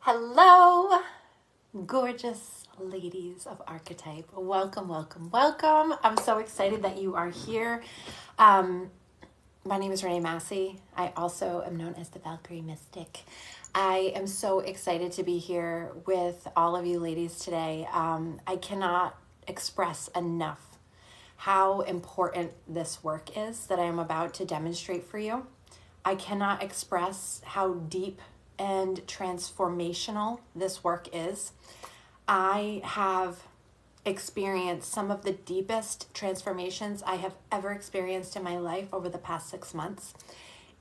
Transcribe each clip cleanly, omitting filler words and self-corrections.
Hello, gorgeous ladies of Archetype. Welcome, welcome, welcome. I'm so excited that you are here. My name is Renee Massey. I also am known as the Valkyrie Mystic. I am so excited to be here with all of you ladies today. I cannot express enough how important this work is that I am about to demonstrate for you. I cannot express how deep and transformational this work is. I have experienced some of the deepest transformations I have ever experienced in my life over the past 6 months.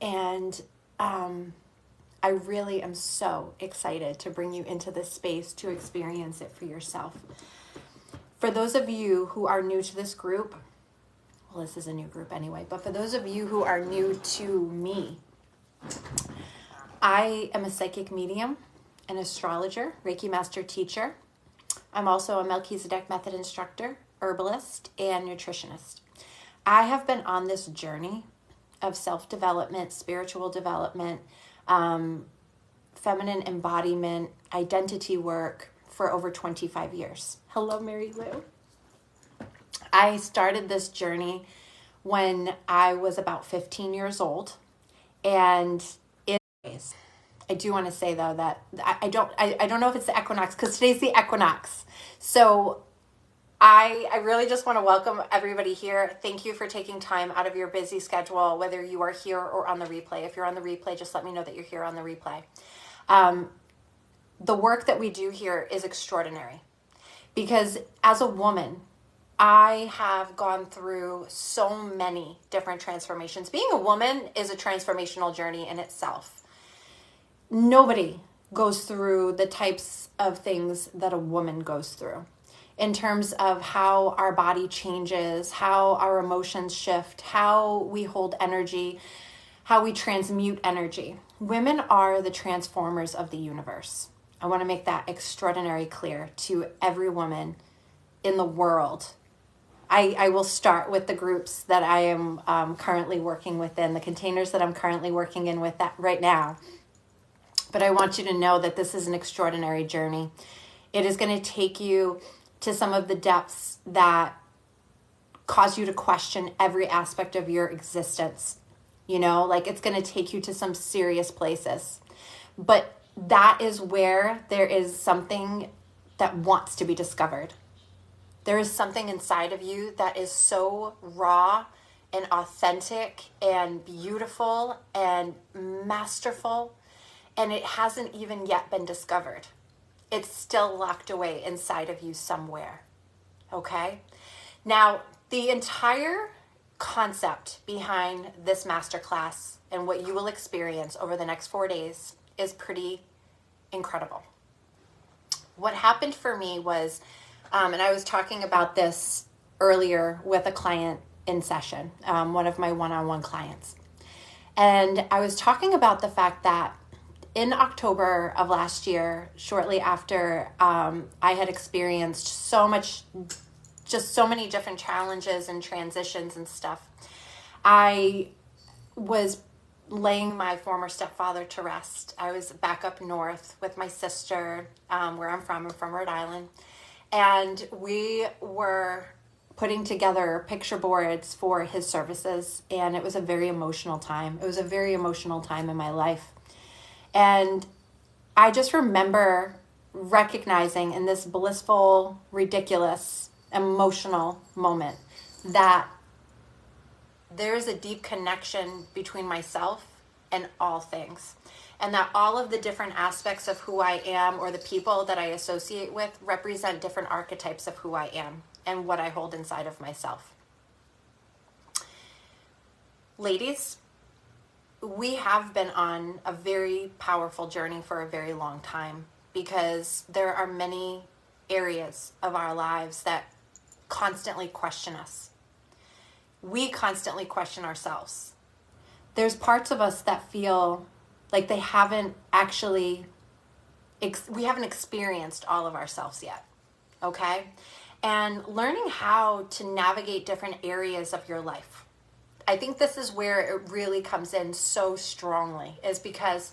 And I really am so excited to bring you into this space to experience it for yourself. For those of you who are new to this group, well, this is a new group anyway, but for those of you who are new to me, I am a psychic medium, an astrologer, Reiki master teacher. I'm also a Melchizedek method instructor, herbalist, and nutritionist. I have been on this journey of self-development, spiritual development, feminine embodiment, identity work for over 25 years. Hello, Mary Lou. I started this journey when I was about 15 years old, and I do want to say though that I don't know if it's the equinox, because today's the equinox. So I really just want to welcome everybody here. Thank you for taking time out of your busy schedule, whether you are here or on the replay. If you're on the replay, just let me know that you're here on the replay. The work that we do here is extraordinary because as a woman, I have gone through so many different transformations. Being a woman is a transformational journey in itself. Nobody goes through the types of things that a woman goes through in terms of how our body changes, how our emotions shift, how we hold energy, how we transmute energy. Women are the transformers of the universe. I want to make that extraordinarily clear to every woman in the world. I will start with the groups that I am currently working within, the containers that I'm currently working in with that right now. But I want you to know that this is an extraordinary journey. It is going to take you to some of the depths that cause you to question every aspect of your existence. You know, like it's going to take you to some serious places. But that is where there is something that wants to be discovered. There is something inside of you that is so raw and authentic and beautiful and masterful. And it hasn't even yet been discovered. It's still locked away inside of you somewhere. Okay? Now, the entire concept behind this masterclass and what you will experience over the next 4 days is pretty incredible. What happened for me was, and I was talking about this earlier with a client in session, one of my one-on-one clients. And I was talking about the fact that in October of last year, shortly after I had experienced so many different challenges and transitions and stuff, I was laying my former stepfather to rest. I was back up north with my sister, where I'm from Rhode Island, and we were putting together picture boards for his services, and it was a very emotional time. It was a very emotional time in my life. And I just remember recognizing in this blissful, ridiculous, emotional moment that there is a deep connection between myself and all things. And that all of the different aspects of who I am or the people that I associate with represent different archetypes of who I am and what I hold inside of myself. Ladies, we have been on a very powerful journey for a very long time because there are many areas of our lives that constantly question us. We constantly question ourselves. There's parts of us that feel like they haven't actually, we haven't experienced all of ourselves yet, okay? And learning how to navigate different areas of your life. I think this is where it really comes in so strongly, is because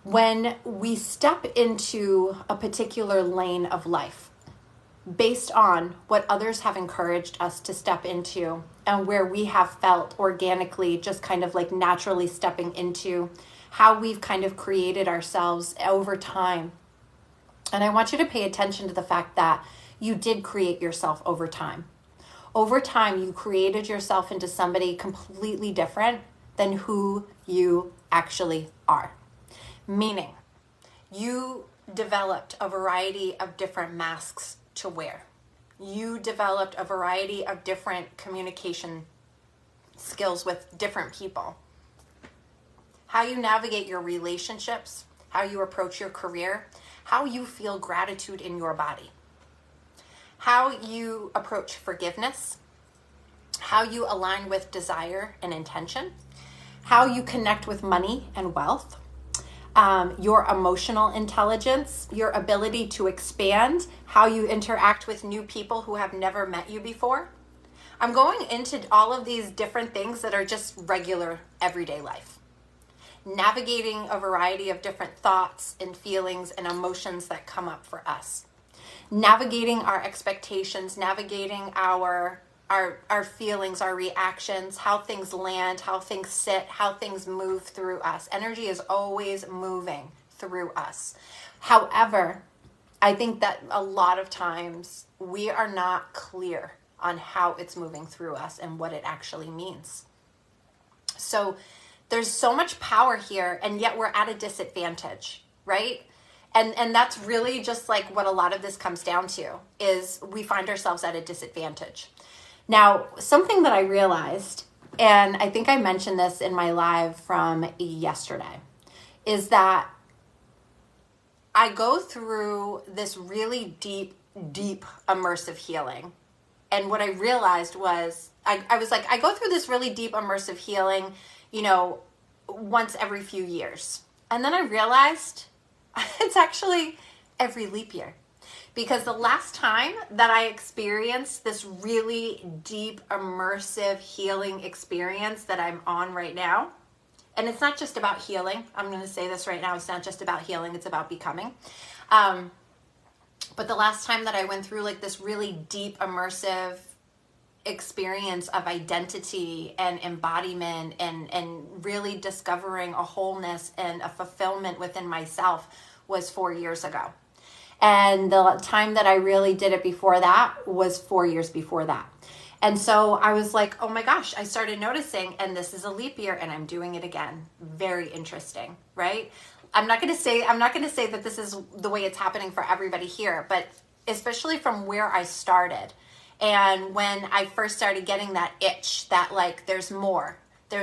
When we step into a particular lane of life based on what others have encouraged us to step into and where we have felt organically just kind of like naturally stepping into how we've kind of created ourselves over time. And I want you to pay attention to the fact that you did create yourself over time. Over time, you created yourself into somebody completely different than who you actually are. Meaning, you developed a variety of different masks to wear. You developed a variety of different communication skills with different people. How you navigate your relationships, how you approach your career, how you feel gratitude in your body, how you approach forgiveness, how you align with desire and intention, how you connect with money and wealth, your emotional intelligence, your ability to expand, how you interact with new people who have never met you before. I'm going into all of these different things that are just regular everyday life. Navigating a variety of different thoughts and feelings and emotions that come up for us. Navigating our expectations, navigating our feelings, our reactions, how things land, how things sit, how things move through us. Energy is always moving through us. However, I think that a lot of times we are not clear on how it's moving through us and what it actually means. So there's so much power here, and yet we're at a disadvantage, right? And that's really just like what a lot of this comes down to, is we find ourselves at a disadvantage. Now, something that I realized, and I think I mentioned this in my live from yesterday, is that I go through this really deep immersive healing. And what I realized was, I was like, I go through this really deep immersive healing, once every few years. And then I realized it's actually every leap year. Because the last time that I experienced this really deep, immersive healing experience that I'm on right now, and it's not just about healing. I'm going to say this right now. It's not just about healing. It's about becoming. But the last time that I went through like this really deep, immersive experience of identity and embodiment and really discovering a wholeness and a fulfillment within myself was 4 years ago. And the time that I really did it before that was 4 years before that. And so I was like, oh my gosh, I started noticing, and this is a leap year and I'm doing it again. Very interesting, right? I'm not going to say that this is the way it's happening for everybody here, but especially from where I started. And when I first started getting that itch that like, there's more. And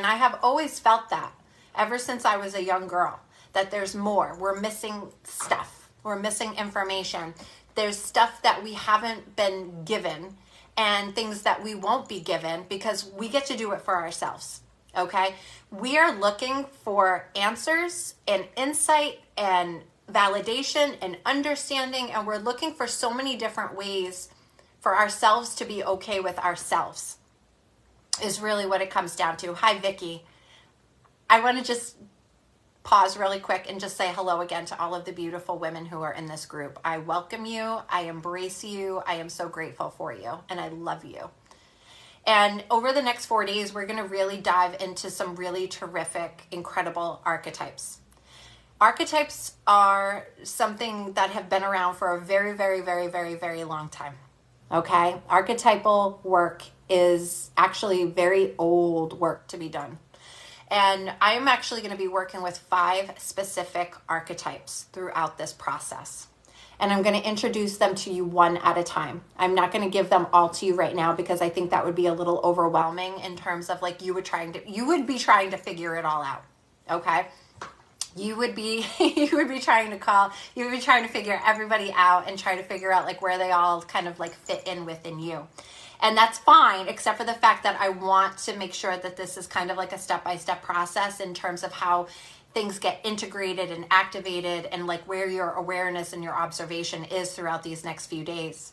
I have always felt that ever since I was a young girl, that there's more. We're missing stuff. We're missing information. There's stuff that we haven't been given and things that we won't be given because we get to do it for ourselves. Okay? We are looking for answers and insight and validation and understanding, and we're looking for so many different ways for ourselves to be okay with ourselves is really what it comes down to. Hi, Vicky. I want to just pause really quick and just say hello again to all of the beautiful women who are in this group. I welcome you. I embrace you. I am so grateful for you, and I love you. And over the next 4 days, we're going to really dive into some really terrific, incredible archetypes. Archetypes are something that have been around for a very, very, very, very, very long time. Okay? Archetypal work is actually very old work to be done. And I'm actually going to be working with 5 specific archetypes throughout this process. And I'm going to introduce them to you one at a time. I'm not going to give them all to you right now because I think that would be a little overwhelming in terms of like you would be trying to figure it all out. Okay? You would be trying to figure everybody out and try to figure out like where they all kind of like fit in within you. And that's fine, except for the fact that I want to make sure that this is kind of like a step-by-step process in terms of how things get integrated and activated and like where your awareness and your observation is throughout these next few days.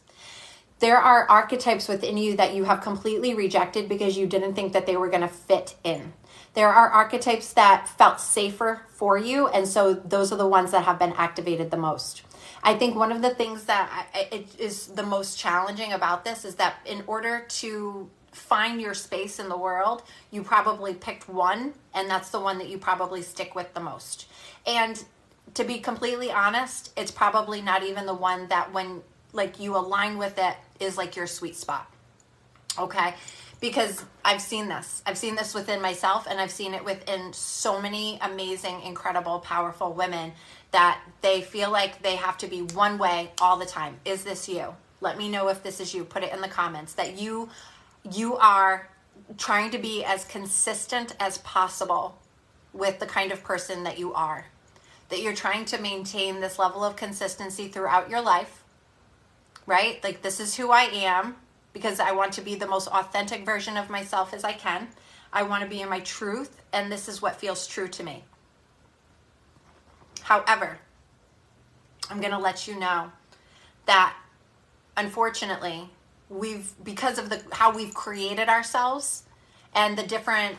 There are archetypes within you that you have completely rejected because you didn't think that they were going to fit in. There are archetypes that felt safer for you, and so those are the ones that have been activated the most. I think one of the things that it is the most challenging about this is that in order to find your space in the world, you probably picked one, and that's the one that you probably stick with the most. And to be completely honest, it's probably not even the one that when like you align with it is like your sweet spot. Okay? Because I've seen this. I've seen this within myself, and I've seen it within so many amazing, incredible, powerful women that they feel like they have to be one way all the time. Is this you? Let me know if this is you. Put it in the comments that you are trying to be as consistent as possible with the kind of person that you are. That you're trying to maintain this level of consistency throughout your life, right? Like, this is who I am because I want to be the most authentic version of myself as I can. I want to be in my truth, and this is what feels true to me. However, I'm going to let you know that unfortunately, because of how we've created ourselves and the different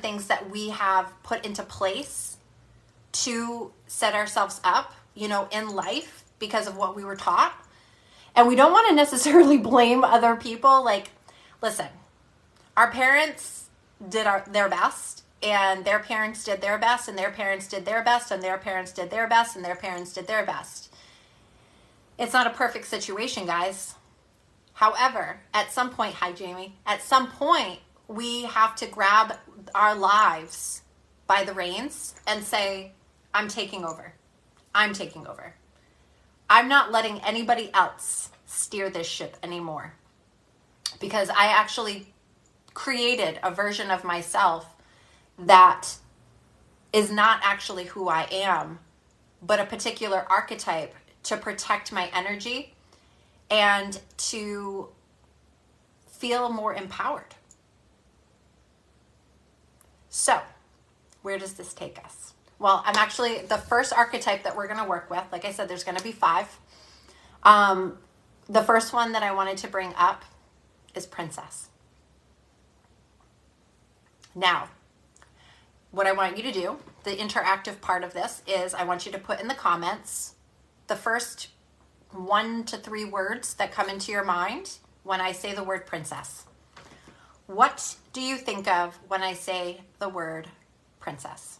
things that we have put into place to set ourselves up, in life because of what we were taught. And we don't want to necessarily blame other people. Like, listen, our parents did their best, and their parents did their best, and their parents did their best, and their parents did their best, and their parents did their best. It's not a perfect situation, guys. However, at some point, hi Jamie, at some point, we have to grab our lives by the reins and say, I'm taking over. I'm taking over. I'm not letting anybody else steer this ship anymore, because I actually created a version of myself that is not actually who I am, but a particular archetype to protect my energy and to feel more empowered. So, where does this take us? Well, I'm actually, the first archetype that we're going to work with, like I said, there's going to be 5. The first one that I wanted to bring up is Princess. Now, what I want you to do, the interactive part of this, is I want you to put in the comments the first 1 to 3 words that come into your mind when I say the word princess. What do you think of when I say the word princess?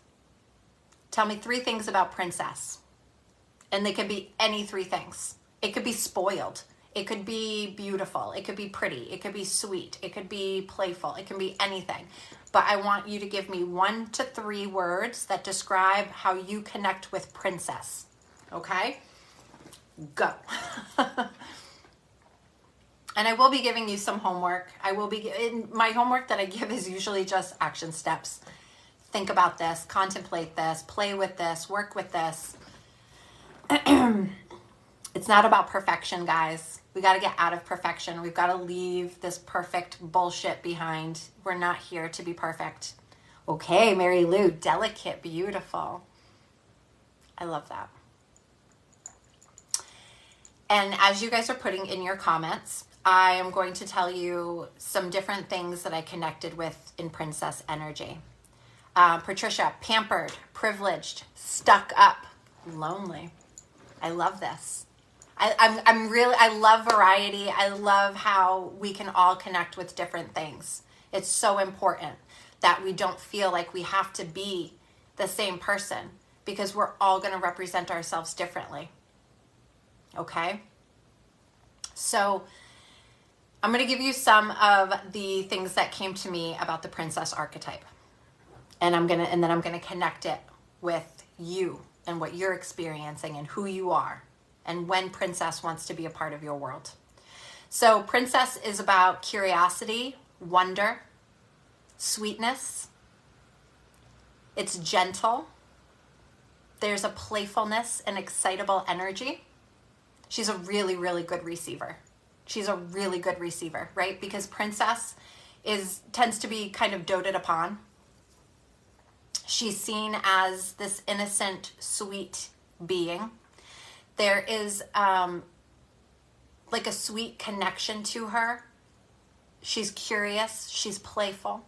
Tell me 3 things about princess. And they could be any 3 things. It could be spoiled. It could be beautiful. It could be pretty. It could be sweet. It could be playful. It can be anything. But I want you to give me 1 to 3 words that describe how you connect with princess. Okay? Go. And I will be giving you some homework. My homework that I give is usually just action steps. Think about this, contemplate this, play with this, work with this. It's not about perfection, guys. We got to get out of perfection. We've got to leave this perfect bullshit behind. We're not here to be perfect. Okay, Mary Lou, delicate, beautiful. I love that. And as you guys are putting in your comments, I am going to tell you some different things that I connected with in princess energy. Patricia, pampered, privileged, stuck up, lonely. I love this. I love variety. I love how we can all connect with different things. It's so important that we don't feel like we have to be the same person, because we're all going to represent ourselves differently. Okay? So I'm going to give you some of the things that came to me about the princess archetype. And then I'm going to connect it with you and what you're experiencing and who you are and when princess wants to be a part of your world. So princess is about curiosity, wonder, sweetness. It's gentle. There's a playfulness and excitable energy. She's a really, really good receiver. She's a really good receiver, right? Because princess tends to be kind of doted upon. She's seen as this innocent, sweet being. There is like a sweet connection to her. She's curious. She's playful.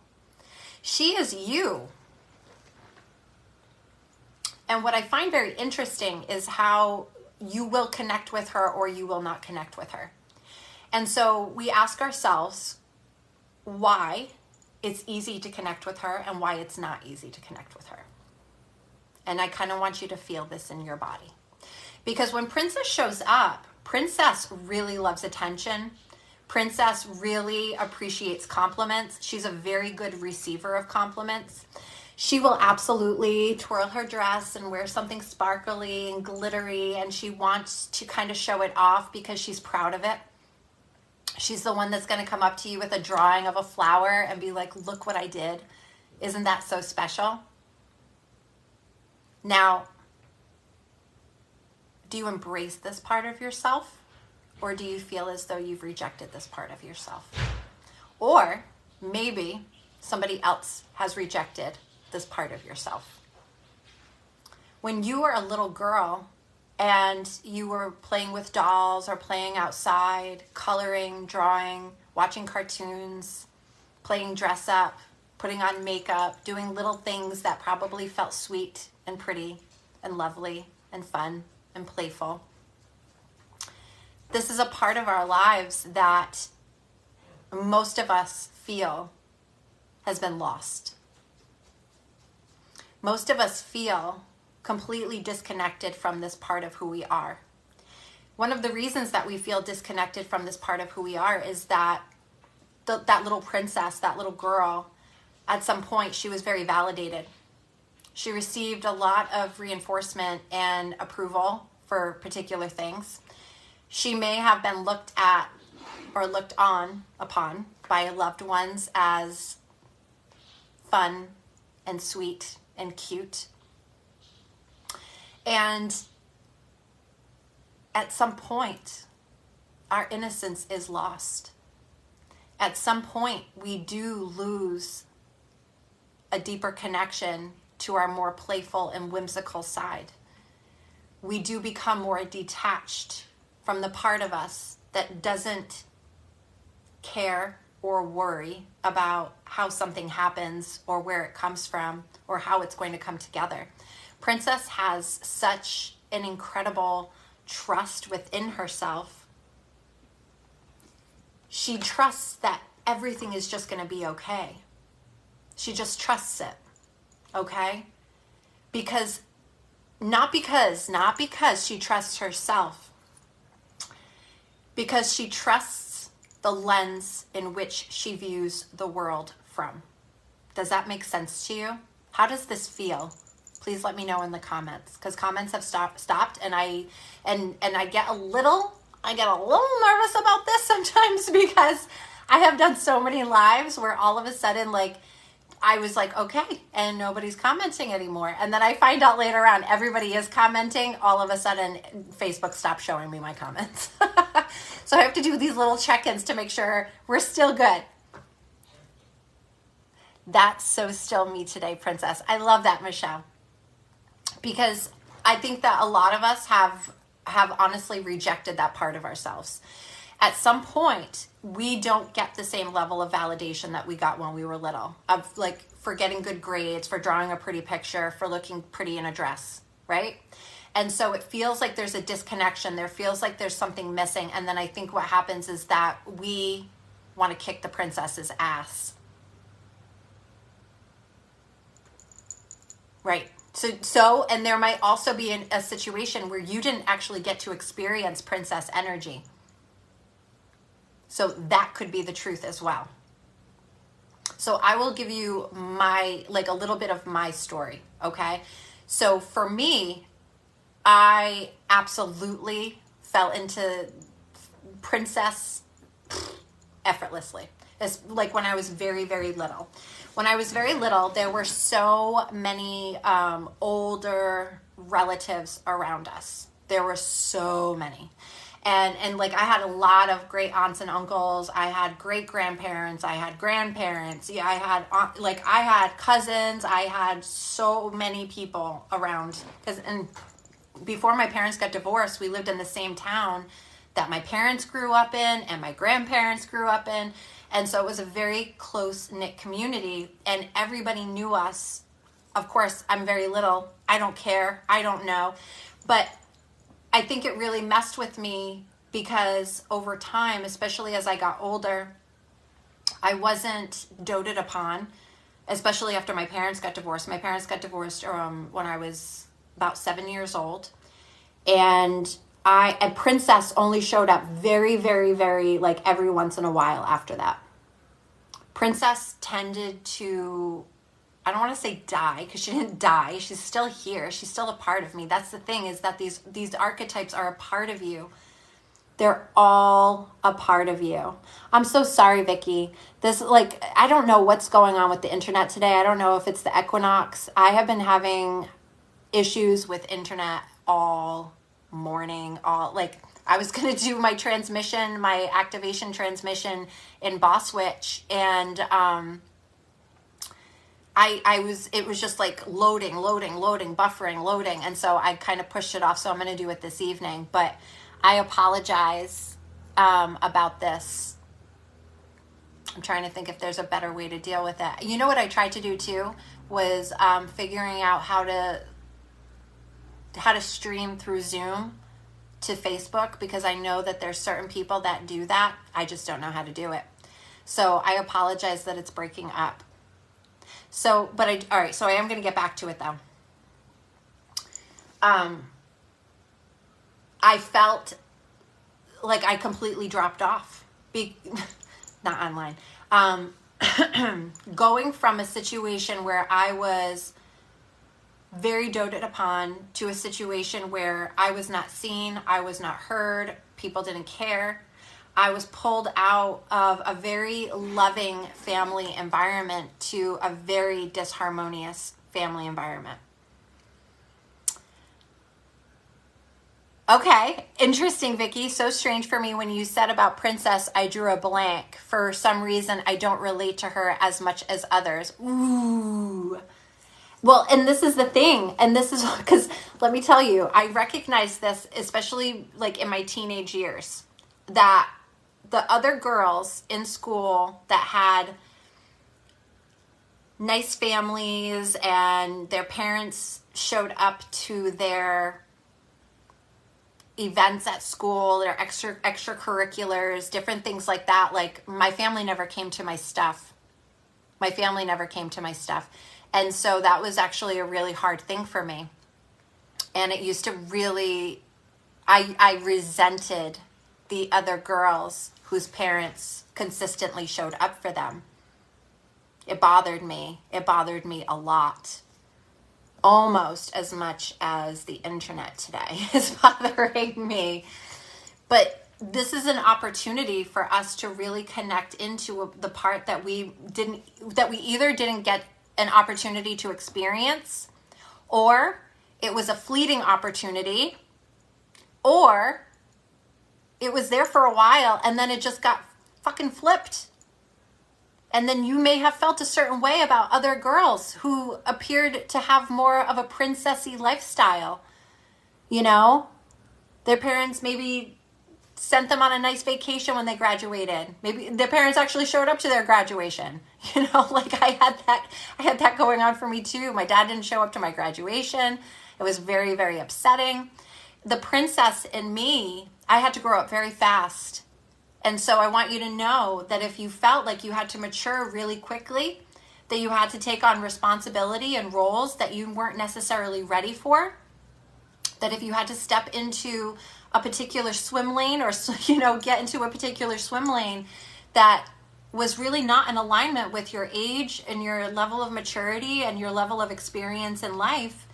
She is you. And what I find very interesting is how you will connect with her or you will not connect with her. And so we ask ourselves why it's easy to connect with her and why it's not easy to connect with her. And I kind of want you to feel this in your body. Because when Princess shows up, Princess really loves attention. Princess really appreciates compliments. She's a very good receiver of compliments. She will absolutely twirl her dress and wear something sparkly and glittery, and she wants to kind of show it off because she's proud of it. She's the one that's going to come up to you with a drawing of a flower and be like, look what I did. Isn't that so special? Now, do you embrace this part of yourself, or do you feel as though you've rejected this part of yourself? Or maybe somebody else has rejected this part of yourself. When you were a little girl and you were playing with dolls or playing outside, coloring, drawing, watching cartoons, playing dress up, putting on makeup, doing little things that probably felt sweet and pretty and lovely and fun and playful. This is a part of our lives that most of us feel has been lost. Most of us feel completely disconnected from this part of who we are. One of the reasons that we feel disconnected from this part of who we are is that that little princess, that little girl, at some point she was very validated. She received a lot of reinforcement and approval for particular things. She may have been looked at or looked on upon by loved ones as fun and sweet and cute. And at some point, our innocence is lost. At some point, we do lose a deeper connection to our more playful and whimsical side. We do become more detached from the part of us that doesn't care or worry about how something happens or where it comes from or how it's going to come together. Princess has such an incredible trust within herself. She trusts that everything is just going to be okay. She just trusts it, okay? Not because she trusts herself, because she trusts the lens in which she views the world from. Does that make sense to you? How does this feel? Please let me know in the comments, because comments have stopped, and I get a little nervous about this sometimes because I have done so many lives where all of a sudden, like, I was like, okay, and nobody's commenting anymore. And then I find out later on everybody is commenting. All of a sudden, Facebook stopped showing me my comments. So I have to do these little check-ins to make sure we're still good. That's so still me today, Princess. I love that, Michelle. Because I think that a lot of us have honestly rejected that part of ourselves. At some point, we don't get the same level of validation that we got when we were little, of like for getting good grades, for drawing a pretty picture, for looking pretty in a dress, right? And so it feels like there's a disconnection. There feels like there's something missing. And then I think what happens is that we want to kick the princess's ass. Right. So, and there might also be a situation where you didn't actually get to experience princess energy. So that could be the truth as well. So I will give you a little bit of my story, okay? So for me, I absolutely fell into princess effortlessly. It's like when I was very, very little. When I was very little, there were so many older relatives around us. There were so many. And like I had a lot of great aunts and uncles. I had great grandparents. I had grandparents. Yeah, I had cousins. I had so many people around. And before my parents got divorced, we lived in the same town that my parents grew up in and my grandparents grew up in. And so it was a very close-knit community, and everybody knew us. Of course, I'm very little. I don't care. I don't know. But I think it really messed with me because over time, especially as I got older, I wasn't doted upon, especially after my parents got divorced. My parents got divorced when I was about 7 years old. And a princess only showed up very, very, very, like every once in a while after that. Princess tended to, I don't want to say die, because she didn't die. She's still here. She's still a part of me. That's the thing, is that these archetypes are a part of you. They're all a part of you. I'm so sorry, Vicky. I don't know what's going on with the internet today. I don't know if it's the equinox. I have been having issues with internet all morning. I was going to do my transmission, my activation transmission in Bosswitch, and it was just like loading, buffering, loading. And so I kind of pushed it off. So I'm going to do it this evening, but I apologize about this. I'm trying to think if there's a better way to deal with it. You know what I tried to do too was figuring out how to stream through Zoom to Facebook, because I know that there's certain people that do that. I just don't know how to do it. So I apologize that it's breaking up. So, all right, so I am going to get back to it though. I felt like I completely dropped off, not online. Going from a situation where I was very doted upon to a situation where I was not seen, I was not heard, people didn't care. I was pulled out of a very loving family environment to a very disharmonious family environment. Okay, interesting, Vicky. So strange for me when you said about Princess, I drew a blank. For some reason, I don't relate to her as much as others. Ooh. Well, and this is the thing, and this is because, let me tell you, I recognize this, especially like in my teenage years, that the other girls in school that had nice families and their parents showed up to their events at school, their extracurriculars, different things like that. Like, my family never came to my stuff. And so that was actually a really hard thing for me. And it used to really, I resented the other girls whose parents consistently showed up for them. It bothered me. It bothered me a lot. Almost as much as the internet today is bothering me. But this is an opportunity for us to really connect into the part that we either didn't get an opportunity to experience, or it was a fleeting opportunity, or it was there for a while and then it just got fucking flipped. And then you may have felt a certain way about other girls who appeared to have more of a princessy lifestyle. You know, their parents maybe sent them on a nice vacation when they graduated. Maybe their parents actually showed up to their graduation. You know, like I had that going on for me too. My dad didn't show up to my graduation. It was very, very upsetting. The princess in me, I had to grow up very fast. And so I want you to know that if you felt like you had to mature really quickly, that you had to take on responsibility and roles that you weren't necessarily ready for, that if you had to step into a particular swim lane or, you know, get into a particular swim lane that was really not in alignment with your age and your level of maturity and your level of experience in life,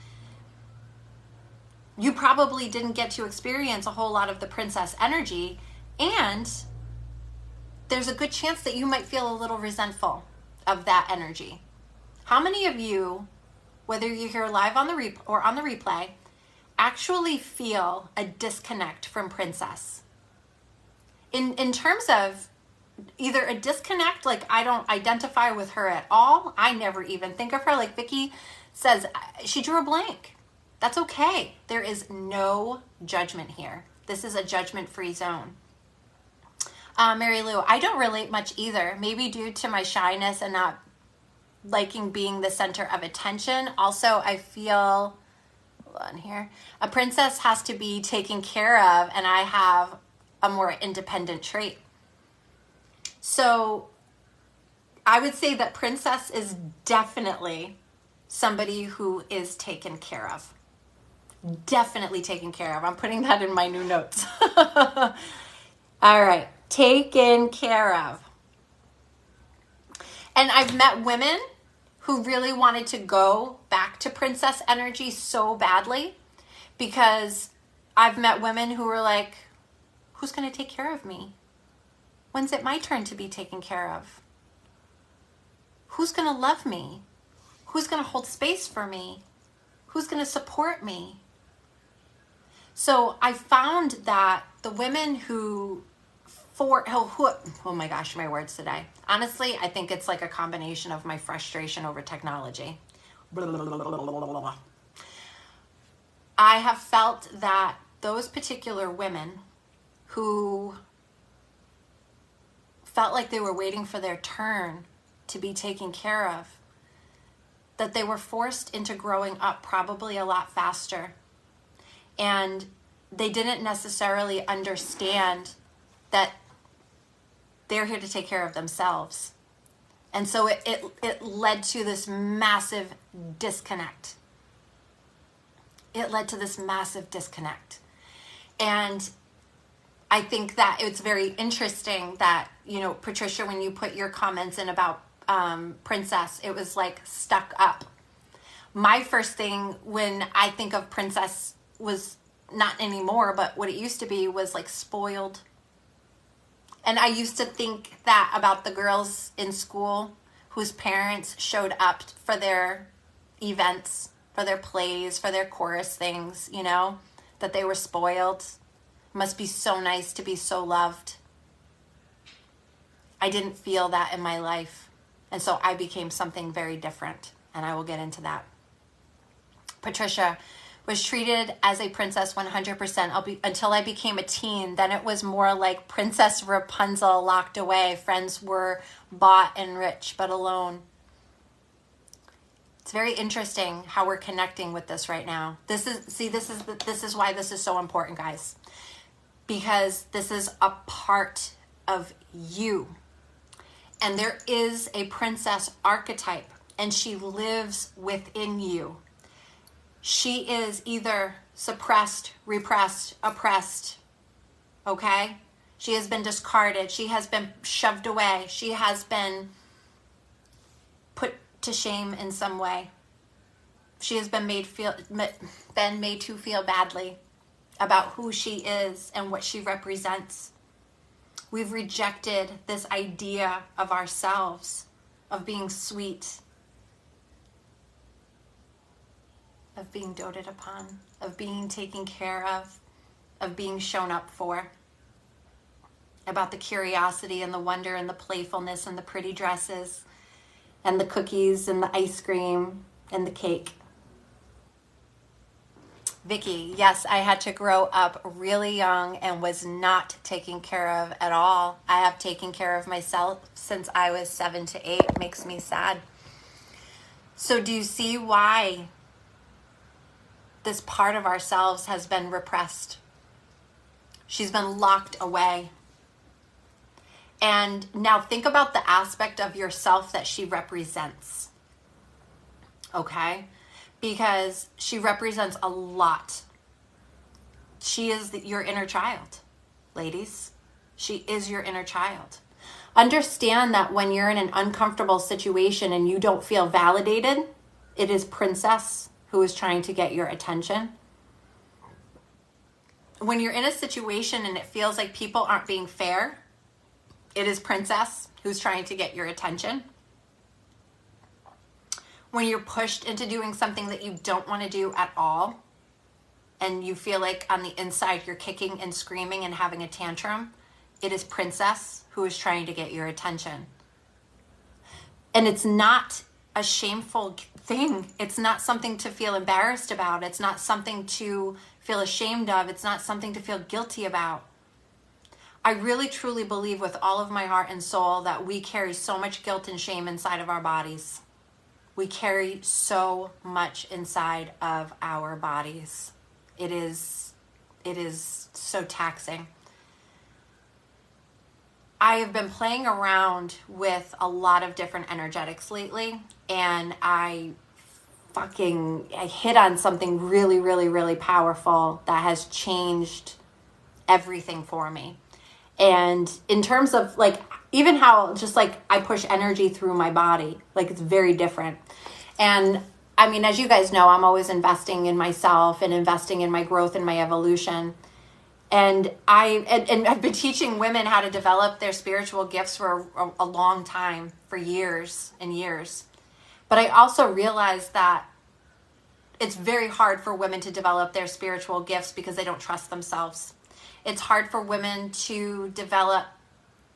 you probably didn't get to experience a whole lot of the princess energy. And there's a good chance that you might feel a little resentful of that energy. How many of you, whether you're here live on the replay, actually feel a disconnect from princess? In terms of either a disconnect, like I don't identify with her at all. I never even think of her. Like Vicky says, she drew a blank. That's okay. There is no judgment here. This is a judgment-free zone. Mary Lou, I don't relate much either. Maybe due to my shyness and not liking being the center of attention. Also, I feel, hold on here, a princess has to be taken care of, and I have a more independent trait. So I would say that princess is definitely somebody who is taken care of. Definitely taken care of. I'm putting that in my new notes. All right. Taken care of. And I've met women who really wanted to go back to princess energy so badly, because I've met women who were like, who's going to take care of me? When's it my turn to be taken care of? Who's going to love me? Who's going to hold space for me? Who's going to support me? So I found that the women who oh my gosh, my words today. Honestly, I think it's like a combination of my frustration over technology. I have felt that those particular women who felt like they were waiting for their turn to be taken care of, that they were forced into growing up probably a lot faster. And they didn't necessarily understand that they're here to take care of themselves. And so it led to this massive disconnect. It led to this massive disconnect. And I think that it's very interesting that, you know, Patricia, when you put your comments in about princess, it was like stuck up. My first thing when I think of princess was not anymore, but what it used to be was like spoiled. And I used to think that about the girls in school whose parents showed up for their events, for their plays, for their chorus things, you know, that they were spoiled. Must be so nice to be so loved. I didn't feel that in my life. And so I became something very different. And I will get into that. Patricia, was treated as a princess 100% until I became a teen. Then it was more like Princess Rapunzel, locked away. Friends were bought and rich, but alone. It's very interesting how we're connecting with this right now. This is why this is so important, guys. Because this is a part of you. And there is a princess archetype, and she lives within you. She is either suppressed, repressed, oppressed, okay? She has been discarded. She has been shoved away. She has been put to shame in some way. She has been made to feel badly about who she is and what she represents. We've rejected this idea of ourselves, of being sweet, of being doted upon, of being taken care of being shown up for, about the curiosity and the wonder and the playfulness and the pretty dresses and the cookies and the ice cream and the cake. Vicky, yes, I had to grow up really young and was not taken care of at all. I have taken care of myself since I was 7 to 8. It makes me sad. So do you see why this part of ourselves has been repressed? She's been locked away. And now think about the aspect of yourself that she represents. Okay? Because she represents a lot. She is your inner child, ladies. She is your inner child. Understand that when you're in an uncomfortable situation and you don't feel validated, it is princess who is trying to get your attention. When you're in a situation and it feels like people aren't being fair, it is princess who's trying to get your attention. When you're pushed into doing something that you don't want to do at all, and you feel like on the inside you're kicking and screaming and having a tantrum, it is princess who is trying to get your attention. And it's not a shameful thing. It's not something to feel embarrassed about. It's not something to feel ashamed of. It's not something to feel guilty about. I really truly believe with all of my heart and soul that we carry so much guilt and shame inside of our bodies. We carry so much inside of our bodies. It is so taxing. I have been playing around with a lot of different energetics lately, and I hit on something really, really, really powerful that has changed everything for me. And in terms of like, even how just like I push energy through my body, like it's very different. And I mean, as you guys know, I'm always investing in myself and investing in my growth and my evolution. And I've been teaching women how to develop their spiritual gifts for a long time, for years and years. But I also realized that it's very hard for women to develop their spiritual gifts because they don't trust themselves. It's hard for women to develop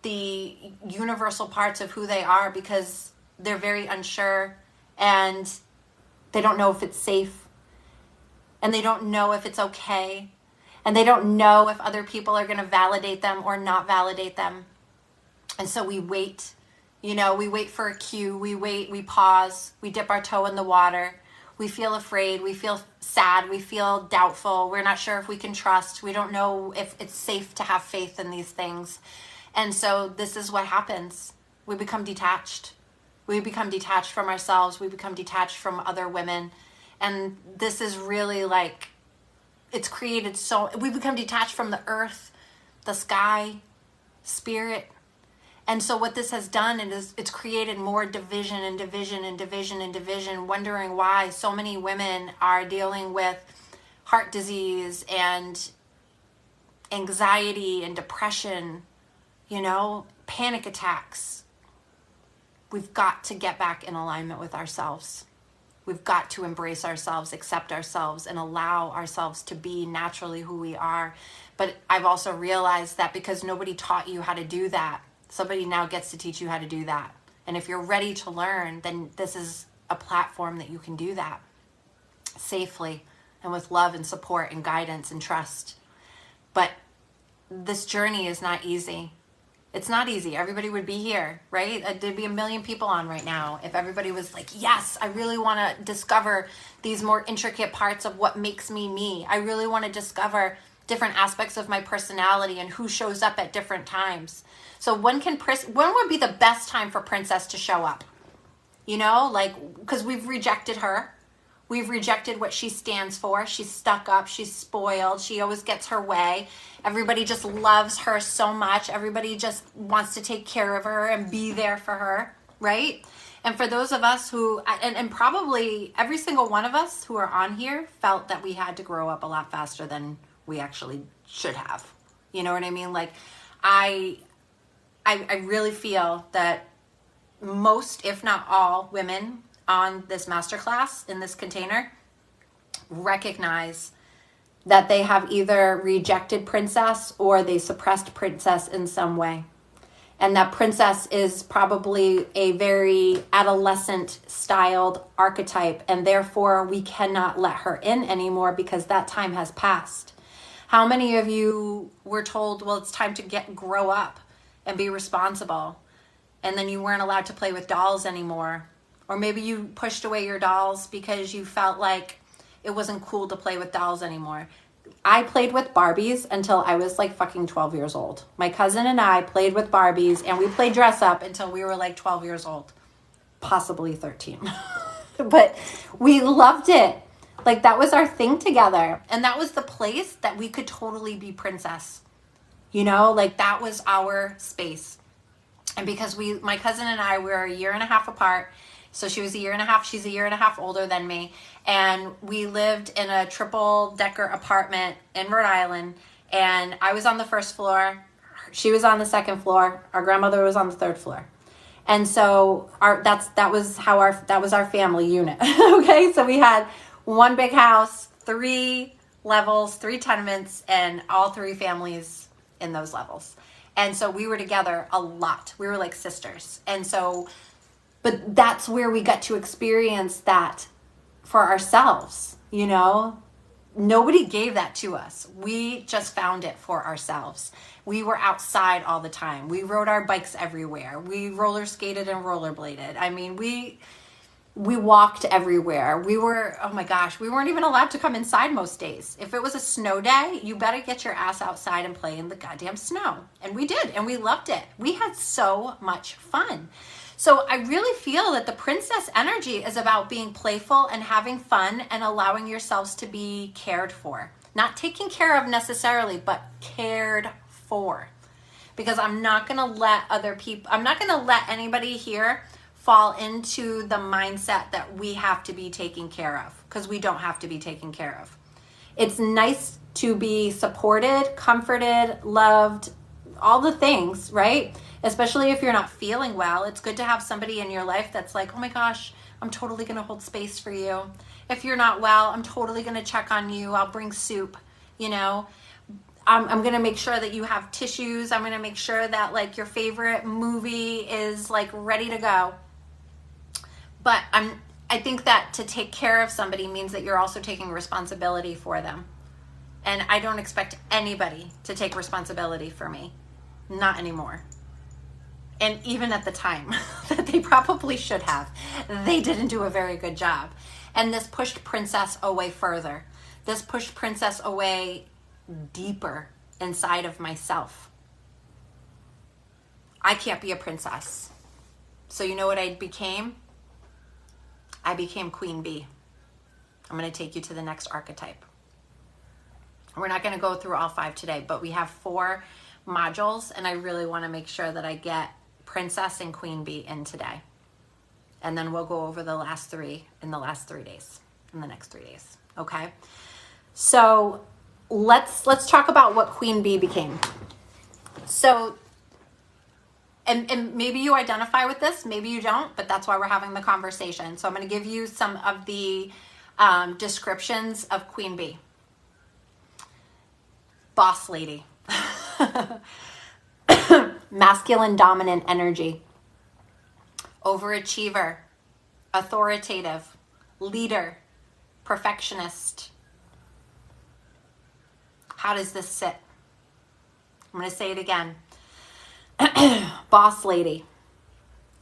the universal parts of who they are because they're very unsure and they don't know if it's safe and they don't know if it's okay and they don't know if other people are going to validate them or not validate them. And so we wait, we wait for a cue, we pause, we dip our toe in the water. We feel afraid, we feel sad, we feel doubtful, we're not sure if we can trust, we don't know if it's safe to have faith in these things. And so this is what happens. We become detached. We become detached from ourselves, we become detached from other women. And this is really like, it's created we become detached from the earth, the sky, spirit. And so what this has done is it's created more division and division and division and division, wondering why so many women are dealing with heart disease and anxiety and depression, panic attacks. We've got to get back in alignment with ourselves. We've got to embrace ourselves, accept ourselves, and allow ourselves to be naturally who we are. But I've also realized that because nobody taught you how to do that, somebody now gets to teach you how to do that. And if you're ready to learn, then this is a platform that you can do that safely and with love and support and guidance and trust. But this journey is not easy. It's not easy. Everybody would be here, right? There'd be a million people on right now if everybody was like, yes, I really want to discover these more intricate parts of what makes me me. I really want to discover different aspects of my personality and who shows up at different times. So when would be the best time for Princess to show up? Because we've rejected her. We've rejected what she stands for. She's stuck up. She's spoiled. She always gets her way. Everybody just loves her so much. Everybody just wants to take care of her and be there for her, right? And for those of us who, and probably every single one of us who are on here felt that we had to grow up a lot faster than we actually should have. You know what I mean? Like, I really feel that most, if not all, women on this masterclass in this container recognize that they have either rejected Princess or they suppressed Princess in some way. And that Princess is probably a very adolescent styled archetype, and therefore we cannot let her in anymore because that time has passed. How many of you were told, well, it's time to grow up and be responsible, and then you weren't allowed to play with dolls anymore? Or maybe you pushed away your dolls because you felt like it wasn't cool to play with dolls anymore. I played with Barbies until I was like fucking 12 years old. My cousin and I played with Barbies, and we played dress up until we were like 12 years old, possibly 13. But we loved it. Like, that was our thing together. And that was the place that we could totally be Princess. Like, that was our space. And because my cousin and I were a year and a half apart, so she was a year and a half, she's a year and a half older than me. And we lived in a triple-decker apartment in Rhode Island. And I was on the first floor. She was on the second floor. Our grandmother was on the third floor. And so that was our family unit. Okay, so we had one big house, 3 levels, 3 tenements, and all 3 families in those levels. And so we were together a lot. We were like sisters. And so But that's where we got to experience that for ourselves, you know? Nobody gave that to us. We just found it for ourselves. We were outside all the time. We rode our bikes everywhere. We roller skated and rollerbladed. I mean, we walked everywhere. We were, oh my gosh, we weren't even allowed to come inside most days. If it was a snow day, you better get your ass outside and play in the goddamn snow. And we did, and we loved it. We had so much fun. So I really feel that the princess energy is about being playful and having fun and allowing yourselves to be cared for. Not taken care of necessarily, but cared for. Because I'm not going to let anybody here fall into the mindset that we have to be taken care of, because we don't have to be taken care of. It's nice to be supported, comforted, loved, all the things, right? Especially if you're not feeling well. It's good to have somebody in your life that's like, oh my gosh, I'm totally going to hold space for you. If you're not well, I'm totally going to check on you. I'll bring soup, you know. I'm going to make sure that you have tissues. I'm going to make sure that like your favorite movie is like ready to go. But I think that to take care of somebody means that you're also taking responsibility for them. And I don't expect anybody to take responsibility for me. Not anymore. And even at the time that they probably should have, they didn't do a very good job. And this pushed Princess away further. This pushed Princess away deeper inside of myself. I can't be a princess. So you know what I became? I became Queen Bee. I'm going to take you to the next archetype. We're not going to go through all 5 today, but we have 4 modules, and I really want to make sure that I get Princess and Queen Bee in today. And then we'll go over the last 3 in the next 3 days. Okay? So let's talk about what Queen Bee became. So, and maybe you identify with this, maybe you don't, but that's why we're having the conversation. So I'm going to give you some of the descriptions of Queen Bee. Boss lady. Masculine dominant energy. Overachiever. Authoritative. Leader. Perfectionist. How does this sit? I'm going to say it again. Boss lady.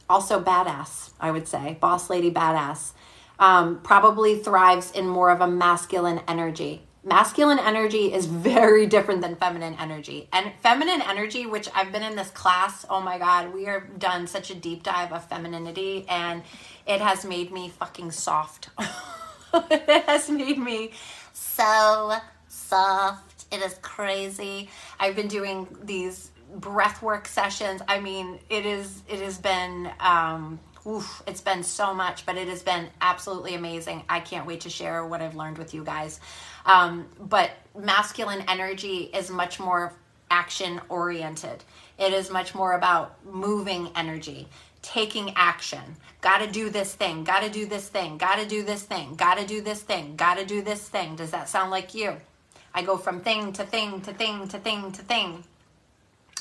Also badass, I would say. Boss lady, badass. Probably thrives in more of a masculine energy. Masculine energy is very different than feminine energy. And feminine energy, which I've been in this class, oh my God, we are done such a deep dive of femininity, and it has made me fucking soft. It has made me so soft. It is crazy. I've been doing these breathwork sessions. I mean, it has been, it's been so much, but it has been absolutely amazing. I can't wait to share what I've learned with you guys. But masculine energy is much more action oriented. It is much more about moving energy, taking action. Gotta do this thing, gotta do this thing, gotta do this thing, gotta do this thing, gotta do this thing. Does that sound like you? I go from thing to thing to thing to thing to thing.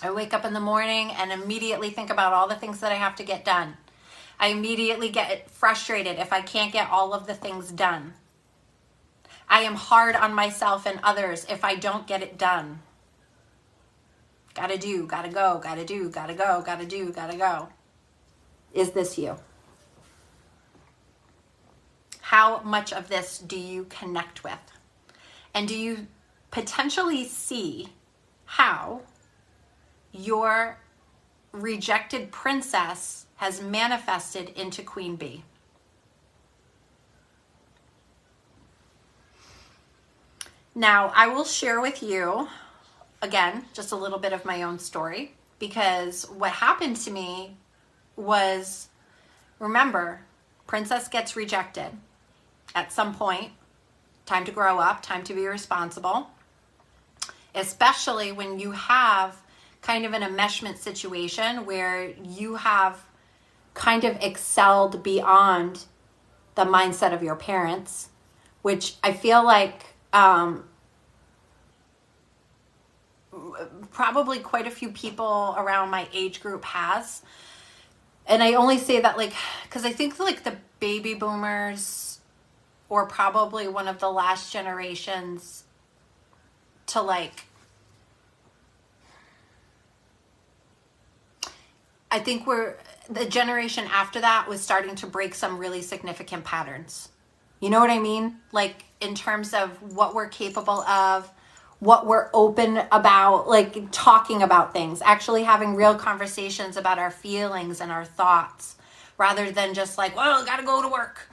I wake up in the morning and immediately think about all the things that I have to get done. I immediately get frustrated if I can't get all of the things done. I am hard on myself and others if I don't get it done. Gotta do, gotta go, gotta do, gotta go, gotta do, gotta go. Is this you? How much of this do you connect with? And do you potentially see how your rejected princess has manifested into Queen Bee? Now, I will share with you, again, just a little bit of my own story, because what happened to me was, remember, princess gets rejected at some point. Time to grow up, time to be responsible, especially when you have kind of an enmeshment situation where you have kind of excelled beyond the mindset of your parents, which I feel like probably quite a few people around my age group has. And I only say that like, because I think like the baby boomers were probably one of the last generations to like, I think the generation after that was starting to break some really significant patterns. You know what I mean? Like in terms of what we're capable of, what we're open about, like talking about things, actually having real conversations about our feelings and our thoughts, rather than just like, well, gotta go to work,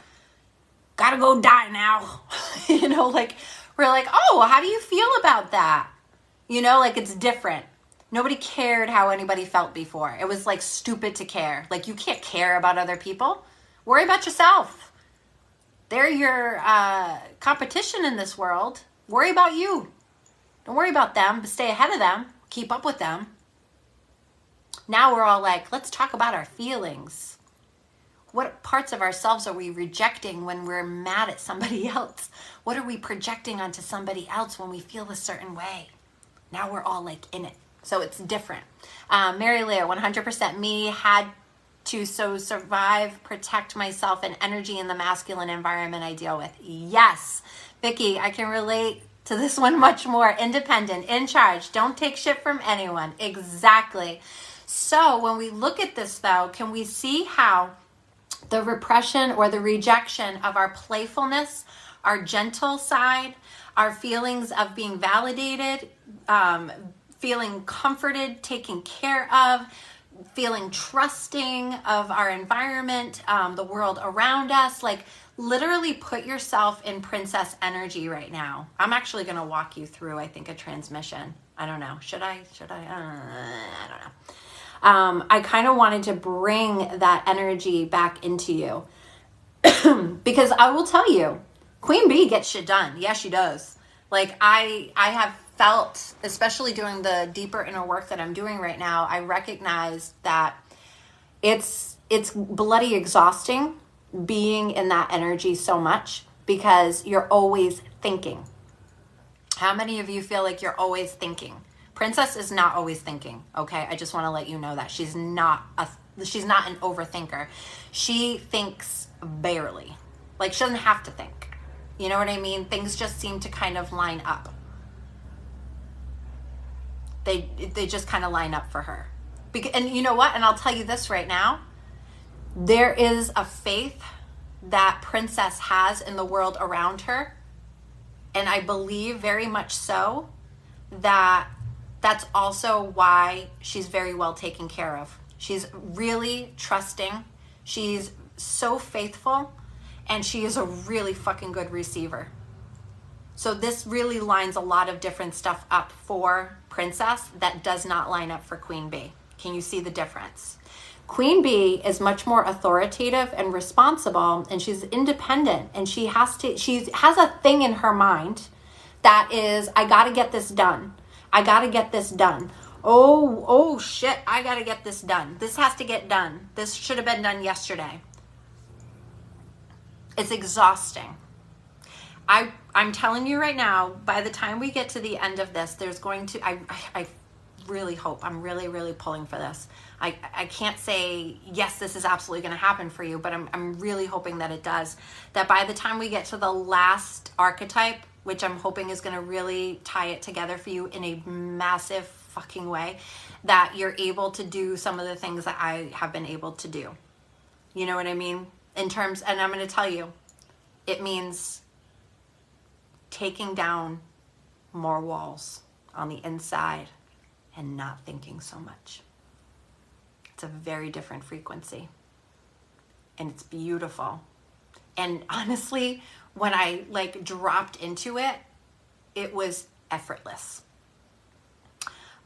gotta go die now. You know, like we're like, oh, how do you feel about that? You know, like it's different. Nobody cared how anybody felt before. It was like stupid to care. Like you can't care about other people. Worry about yourself. They're your competition in this world. Worry about you. Don't worry about them, but stay ahead of them. Keep up with them. Now we're all like, let's talk about our feelings. What parts of ourselves are we rejecting when we're mad at somebody else? What are we projecting onto somebody else when we feel a certain way? Now we're all like in it. So it's different. Mary Lear, 100% me, had to survive, protect myself and energy in the masculine environment I deal with. Yes. Vicky, I can relate to this one much more. Independent, in charge, don't take shit from anyone. Exactly. So when we look at this though, can we see how the repression or the rejection of our playfulness, our gentle side, our feelings of being validated, feeling comforted, taken care of, feeling trusting of our environment, the world around us, like literally put yourself in princess energy right now. I'm actually going to walk you through, I think, a transmission. I don't know. Should I? I don't know. I kind of wanted to bring that energy back into you because I will tell you, Queen Bee gets shit done. Yeah, she does. Like I have felt, especially doing the deeper inner work that I'm doing right now, I recognize that it's bloody exhausting being in that energy so much because you're always thinking. How many of you feel like you're always thinking? Princess is not always thinking, okay? I just want to let you know that she's not an overthinker. She thinks barely. Like she doesn't have to think. You know what I mean? Things just seem to kind of line up. They just kind of line up for her. And you know what? And I'll tell you this right now. There is a faith that Princess has in the world around her. And I believe very much so that that's also why she's very well taken care of. She's really trusting. She's so faithful. And she is a really fucking good receiver. So this really lines a lot of different stuff up for Princess that does not line up for Queen Bee. Can you see the difference? Queen Bee is much more authoritative and responsible, and she's independent, and she has a thing in her mind that is, I got to get this done. I got to get this done. Oh shit, I got to get this done. This has to get done. This should have been done yesterday. It's exhausting. I'm telling you right now, by the time we get to the end of this, there's going to, I really hope, I'm really, really pulling for this. I can't say, yes, this is absolutely going to happen for you, but I'm really hoping that it does. That by the time we get to the last archetype, which I'm hoping is going to really tie it together for you in a massive fucking way, that you're able to do some of the things that I have been able to do. You know what I mean? And I'm going to tell you, it means taking down more walls on the inside and not thinking so much. It's a very different frequency. And it's beautiful. And honestly, when I like dropped into it, it was effortless.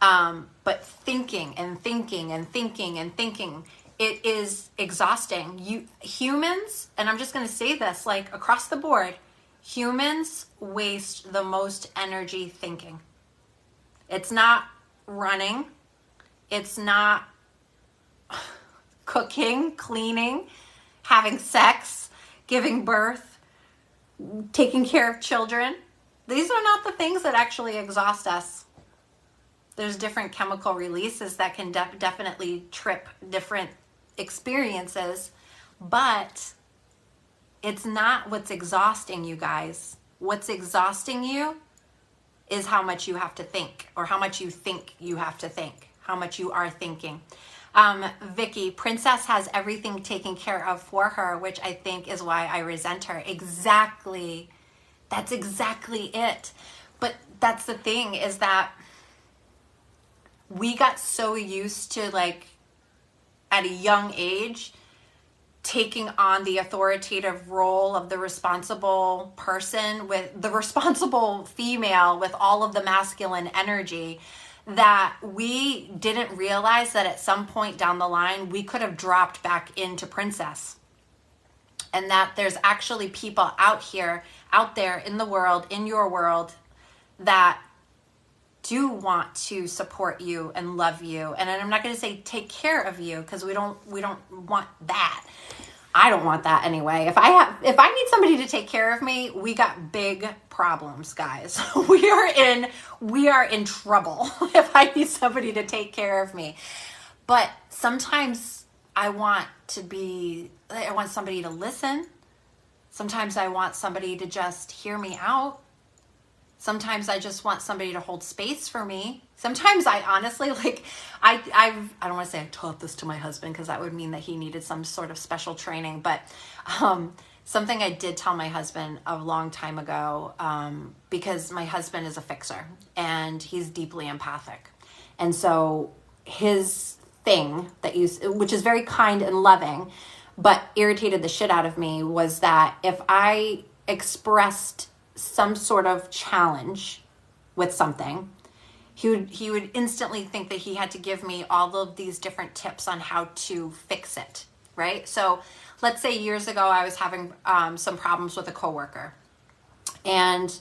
But thinking and thinking and thinking and thinking, it is exhausting. Humans, and I'm just going to say this, like across the board, humans waste the most energy thinking. It's not running. It's not cooking, cleaning, having sex, giving birth, taking care of children. These are not the things that actually exhaust us. There's different chemical releases that can definitely trip different experiences, but it's not what's exhausting you guys. What's exhausting you is how much you have to think, or how much you think you have to think, how much you are thinking. Vicky, Princess has everything taken care of for her, which I think is why I resent her. Exactly. That's exactly it. But that's the thing, is that we got so used to, like, at a young age, taking on the authoritative role of the responsible person, with the responsible female with all of the masculine energy, that we didn't realize that at some point down the line we could have dropped back into princess, and that there's actually people out there in the world, in your world, that do want to support you and love you. And I'm not going to say take care of you, because we don't want that. I don't want that anyway. If I need somebody to take care of me, we got big problems, guys. We are in trouble if I need somebody to take care of me. But sometimes I want somebody to listen. Sometimes I want somebody to just hear me out. Sometimes I just want somebody to hold space for me. Sometimes I honestly, like, I don't want to say I taught this to my husband, because that would mean that he needed some sort of special training. But something I did tell my husband a long time ago, because my husband is a fixer and he's deeply empathic. And so his thing which is very kind and loving, but irritated the shit out of me, was that if I expressed some sort of challenge with something, he would instantly think that he had to give me all of these different tips on how to fix it, right? So let's say years ago I was having some problems with a coworker, and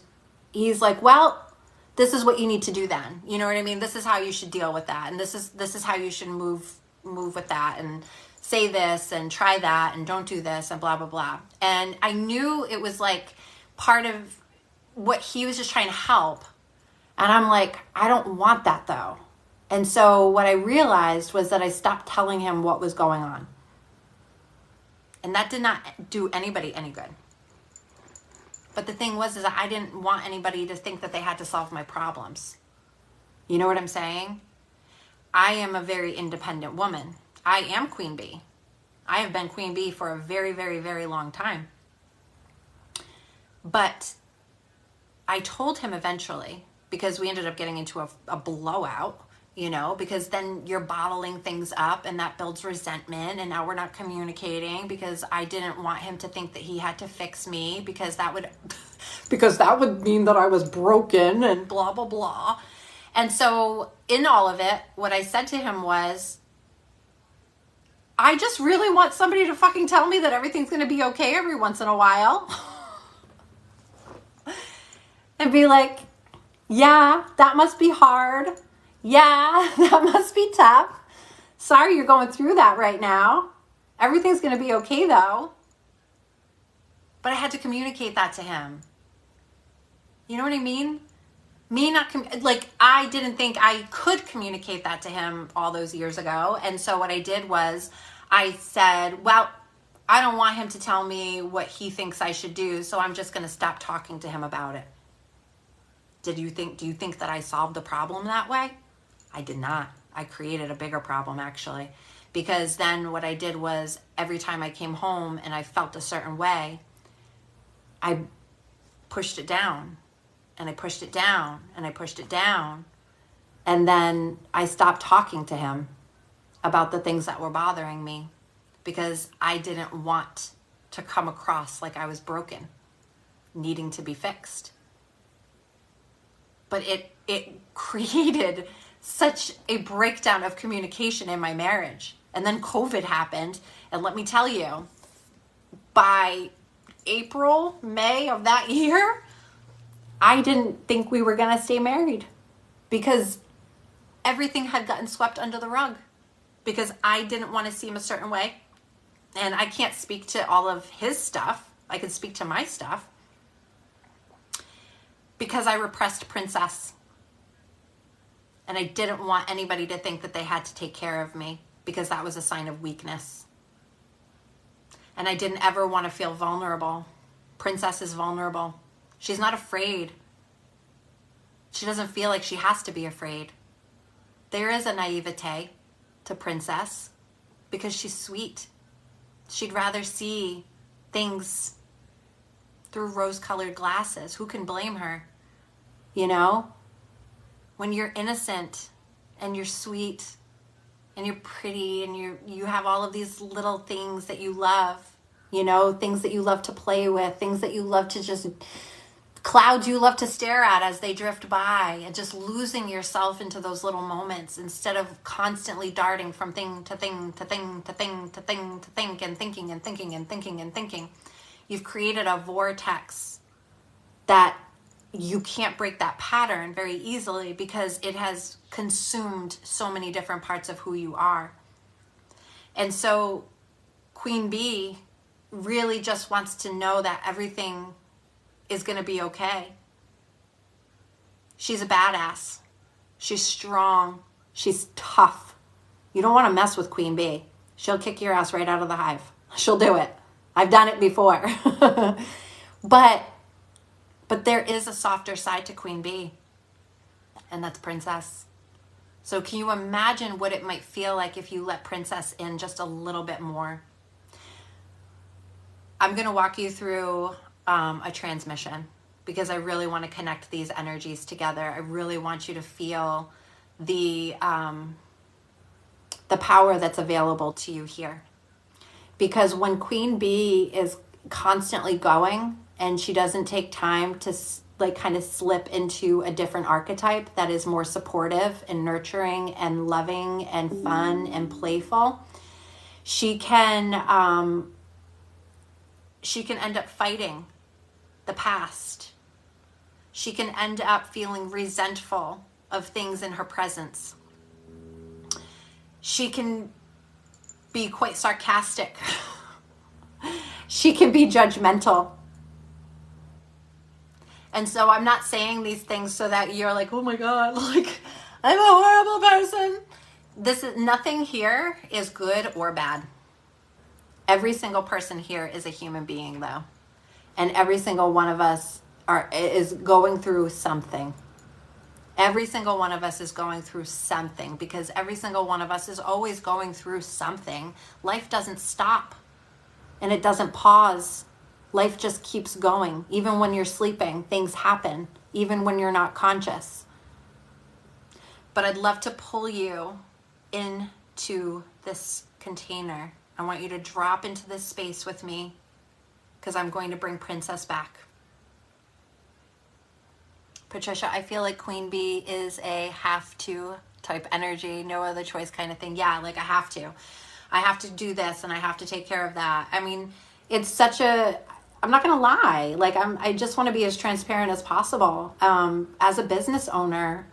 he's like, well, this is what you need to do then. You know what I mean? This is how you should deal with that, and this is how you should move with that, and say this and try that and don't do this and blah blah blah. And I knew it was like part of what he was just trying to help. And I'm like, I don't want that though. And so what I realized was that I stopped telling him what was going on. And that did not do anybody any good. But the thing was, is that I didn't want anybody to think that they had to solve my problems. You know what I'm saying? I am a very independent woman. I am Queen Bee. I have been Queen Bee for a very, very, very long time. But I told him eventually, because we ended up getting into a blowout, you know, because then you're bottling things up and that builds resentment, and now we're not communicating, because I didn't want him to think that he had to fix me, because that would mean that I was broken and blah, blah, blah. And so in all of it, what I said to him was, I just really want somebody to fucking tell me that everything's going to be okay every once in a while. And be like, yeah, that must be hard. Yeah, that must be tough. Sorry you're going through that right now. Everything's going to be okay though. But I had to communicate that to him. You know what I mean? I didn't think I could communicate that to him all those years ago. And so what I did was I said, well, I don't want him to tell me what he thinks I should do, so I'm just going to stop talking to him about it. Do you think that I solved the problem that way? I did not. I created a bigger problem, actually, because then what I did was every time I came home and I felt a certain way, I pushed it down, and I pushed it down, and I pushed it down. And then I stopped talking to him about the things that were bothering me, because I didn't want to come across like I was broken, needing to be fixed. But it created such a breakdown of communication in my marriage. And then COVID happened. And let me tell you, by April, May of that year, I didn't think we were going to stay married, because everything had gotten swept under the rug, because I didn't want to seem a certain way. And I can't speak to all of his stuff. I can speak to my stuff. Because I repressed Princess. And I didn't want anybody to think that they had to take care of me. because that was a sign of weakness. And I didn't ever want to feel vulnerable. Princess is vulnerable. She's not afraid. She doesn't feel like she has to be afraid. There is a naivete to Princess because she's sweet. She'd rather see things through rose-colored glasses. Who can blame her? You know? When you're innocent and you're sweet and you're pretty and you have all of these little things that you love, you know, things that you love to play with, things that you love to just, clouds you love to stare at as they drift by, and just losing yourself into those little moments instead of constantly darting from thing to thing to thing to thing to thing to think and thinking and thinking and thinking and thinking. You've created a vortex that you can't break that pattern very easily because it has consumed so many different parts of who you are. And so Queen Bee really just wants to know that everything is going to be okay. She's a badass. She's strong. She's tough. You don't want to mess with Queen Bee. She'll kick your ass right out of the hive. She'll do it. I've done it before. But there is a softer side to Queen Bee, and that's Princess. So can you imagine what it might feel like if you let Princess in just a little bit more? I'm going to walk you through a transmission because I really want to connect these energies together. I really want you to feel the power that's available to you here. Because when Queen Bee is constantly going and she doesn't take time to like kind of slip into a different archetype that is more supportive and nurturing and loving and fun and playful, she can end up fighting the past. She can end up feeling resentful of things in her presence. She can be quite sarcastic. She can be judgmental. And so I'm not saying these things so that you're like, oh my God, like I'm a horrible person. Nothing here is good or bad. Every single person here is a human being though. And every single one of us is going through something. Every single one of us is going through something because every single one of us is always going through something. Life doesn't stop and it doesn't pause. Life just keeps going. Even when you're sleeping, things happen, even when you're not conscious. But I'd love to pull you into this container. I want you to drop into this space with me because I'm going to bring Princess back. Patricia, I feel like Queen Bee is a have to type energy, no other choice kind of thing. Yeah, like I have to. I have to do this and I have to take care of that. I mean, it's such a, I'm not going to lie. Like I just want to be as transparent as possible. As a business owner,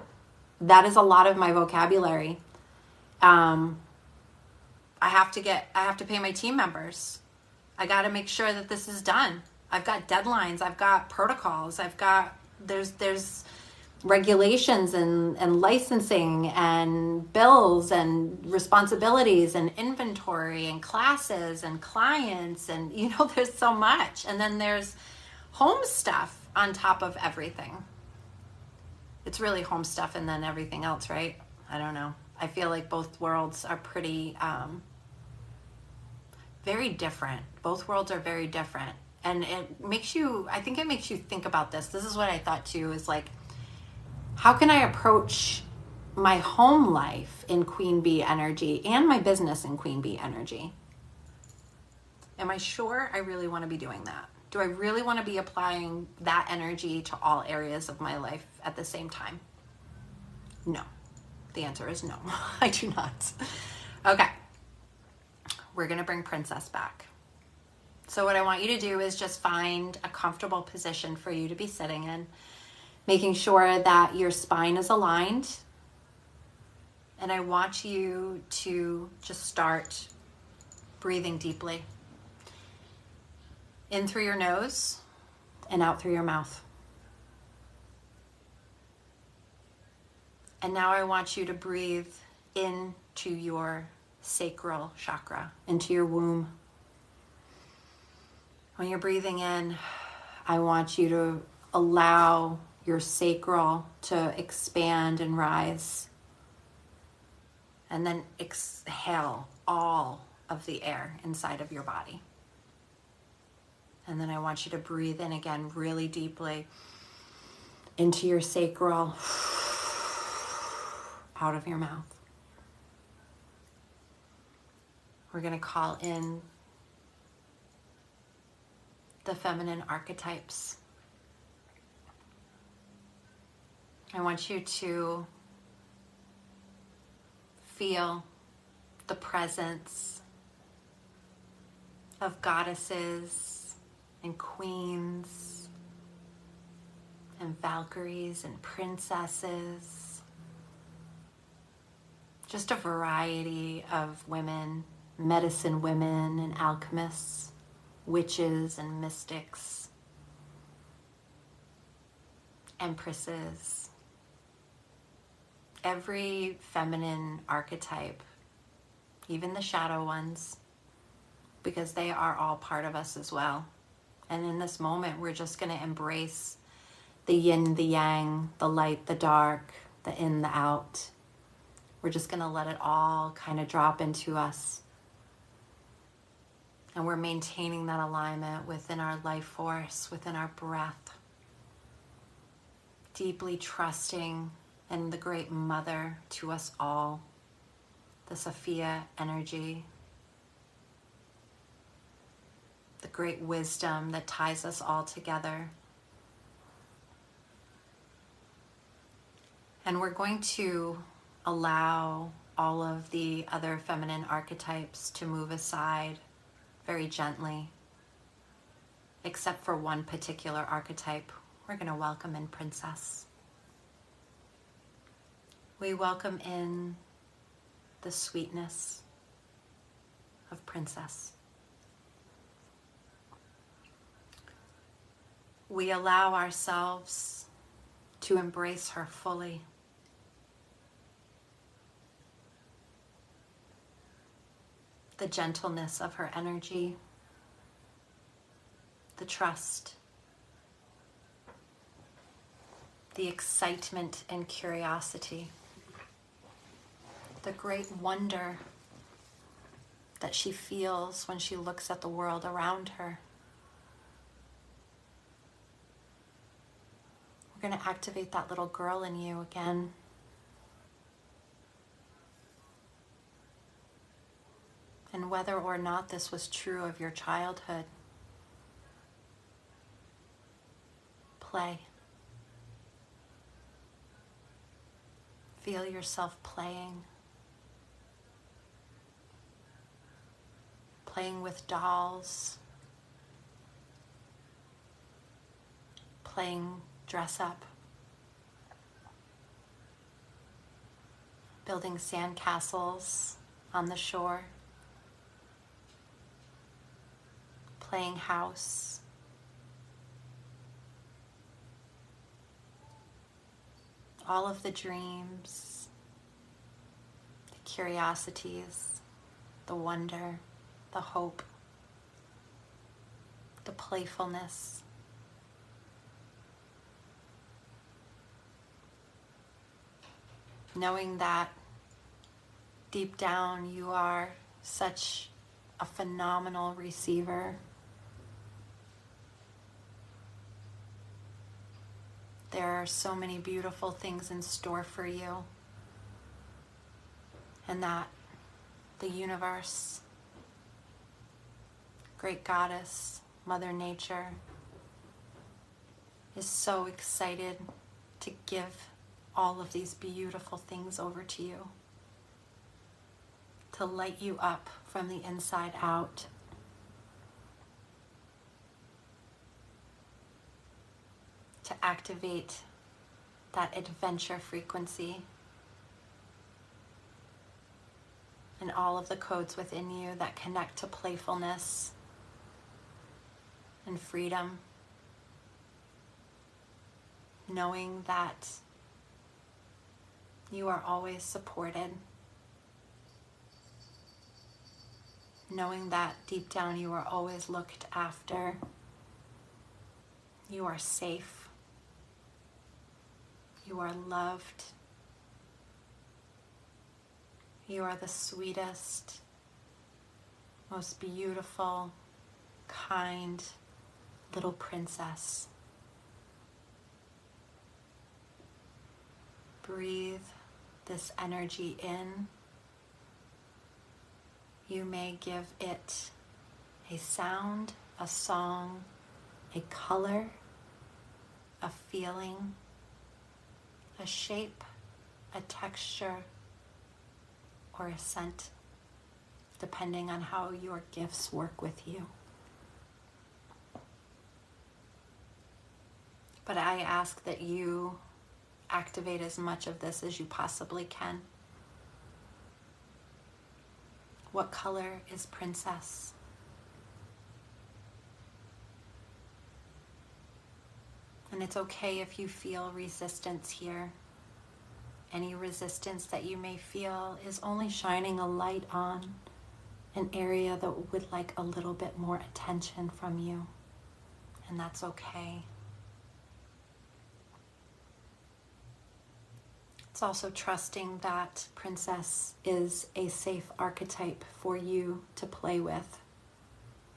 that is a lot of my vocabulary. I have to pay my team members. I got to make sure that this is done. I've got deadlines. I've got protocols. There's regulations and licensing and bills and responsibilities and inventory and classes and clients and, you know, there's so much. And then there's home stuff on top of everything. It's really home stuff and then everything else, right? I don't know. I feel like both worlds are pretty, very different. Both worlds are very different. And I think it makes you think about this. This is what I thought too, is like, how can I approach my home life in Queen Bee energy and my business in Queen Bee energy? Am I sure I really want to be doing that? Do I really want to be applying that energy to all areas of my life at the same time? No. The answer is no, I do not. Okay. We're going to bring Princess back. So what I want you to do is just find a comfortable position for you to be sitting in, making sure that your spine is aligned. And I want you to just start breathing deeply. In through your nose and out through your mouth. And now I want you to breathe into your sacral chakra, into your womb. When you're breathing in, I want you to allow your sacral to expand and rise. And then exhale all of the air inside of your body. And then I want you to breathe in again really deeply into your sacral, out of your mouth. We're going to call in the feminine archetypes. I want you to feel the presence of goddesses and queens and Valkyries and princesses. Just a variety of women, medicine women and alchemists, witches and mystics, empresses. Every feminine archetype, even the shadow ones, because they are all part of us as well. And in this moment, we're just going to embrace the yin, the yang, the light, the dark, the in, the out. We're just going to let it all kind of drop into us. And we're maintaining that alignment within our life force, within our breath. Deeply trusting in the great mother to us all, the Sophia energy, the great wisdom that ties us all together. And we're going to allow all of the other feminine archetypes to move aside very gently, except for one particular archetype. We're going to welcome in Princess. We welcome in the sweetness of Princess. We allow ourselves to embrace her fully. The gentleness of her energy, the trust, the excitement and curiosity, the great wonder that she feels when she looks at the world around her. We're going to activate that little girl in you again. And whether or not this was true of your childhood, play. Feel yourself playing. Playing with dolls. Playing dress up. Building sandcastles on the shore. Playing house. All of the dreams, the curiosities, the wonder, the hope, the playfulness. Knowing that deep down you are such a phenomenal receiver. There are so many beautiful things in store for you, and that the universe, great goddess, Mother Nature, is so excited to give all of these beautiful things over to you, to light you up from the inside out. To activate that adventure frequency and all of the codes within you that connect to playfulness and freedom, knowing that you are always supported, knowing that deep down you are always looked after. You are safe. You are loved. You are the sweetest, most beautiful, kind little princess. Breathe this energy in. You may give it a sound, a song, a color, a feeling, a shape, a texture, or a scent, depending on how your gifts work with you. But I ask that you activate as much of this as you possibly can. What color is Princess? And it's okay if you feel resistance here. Any resistance that you may feel is only shining a light on an area that would like a little bit more attention from you. And that's okay. It's also trusting that Princess is a safe archetype for you to play with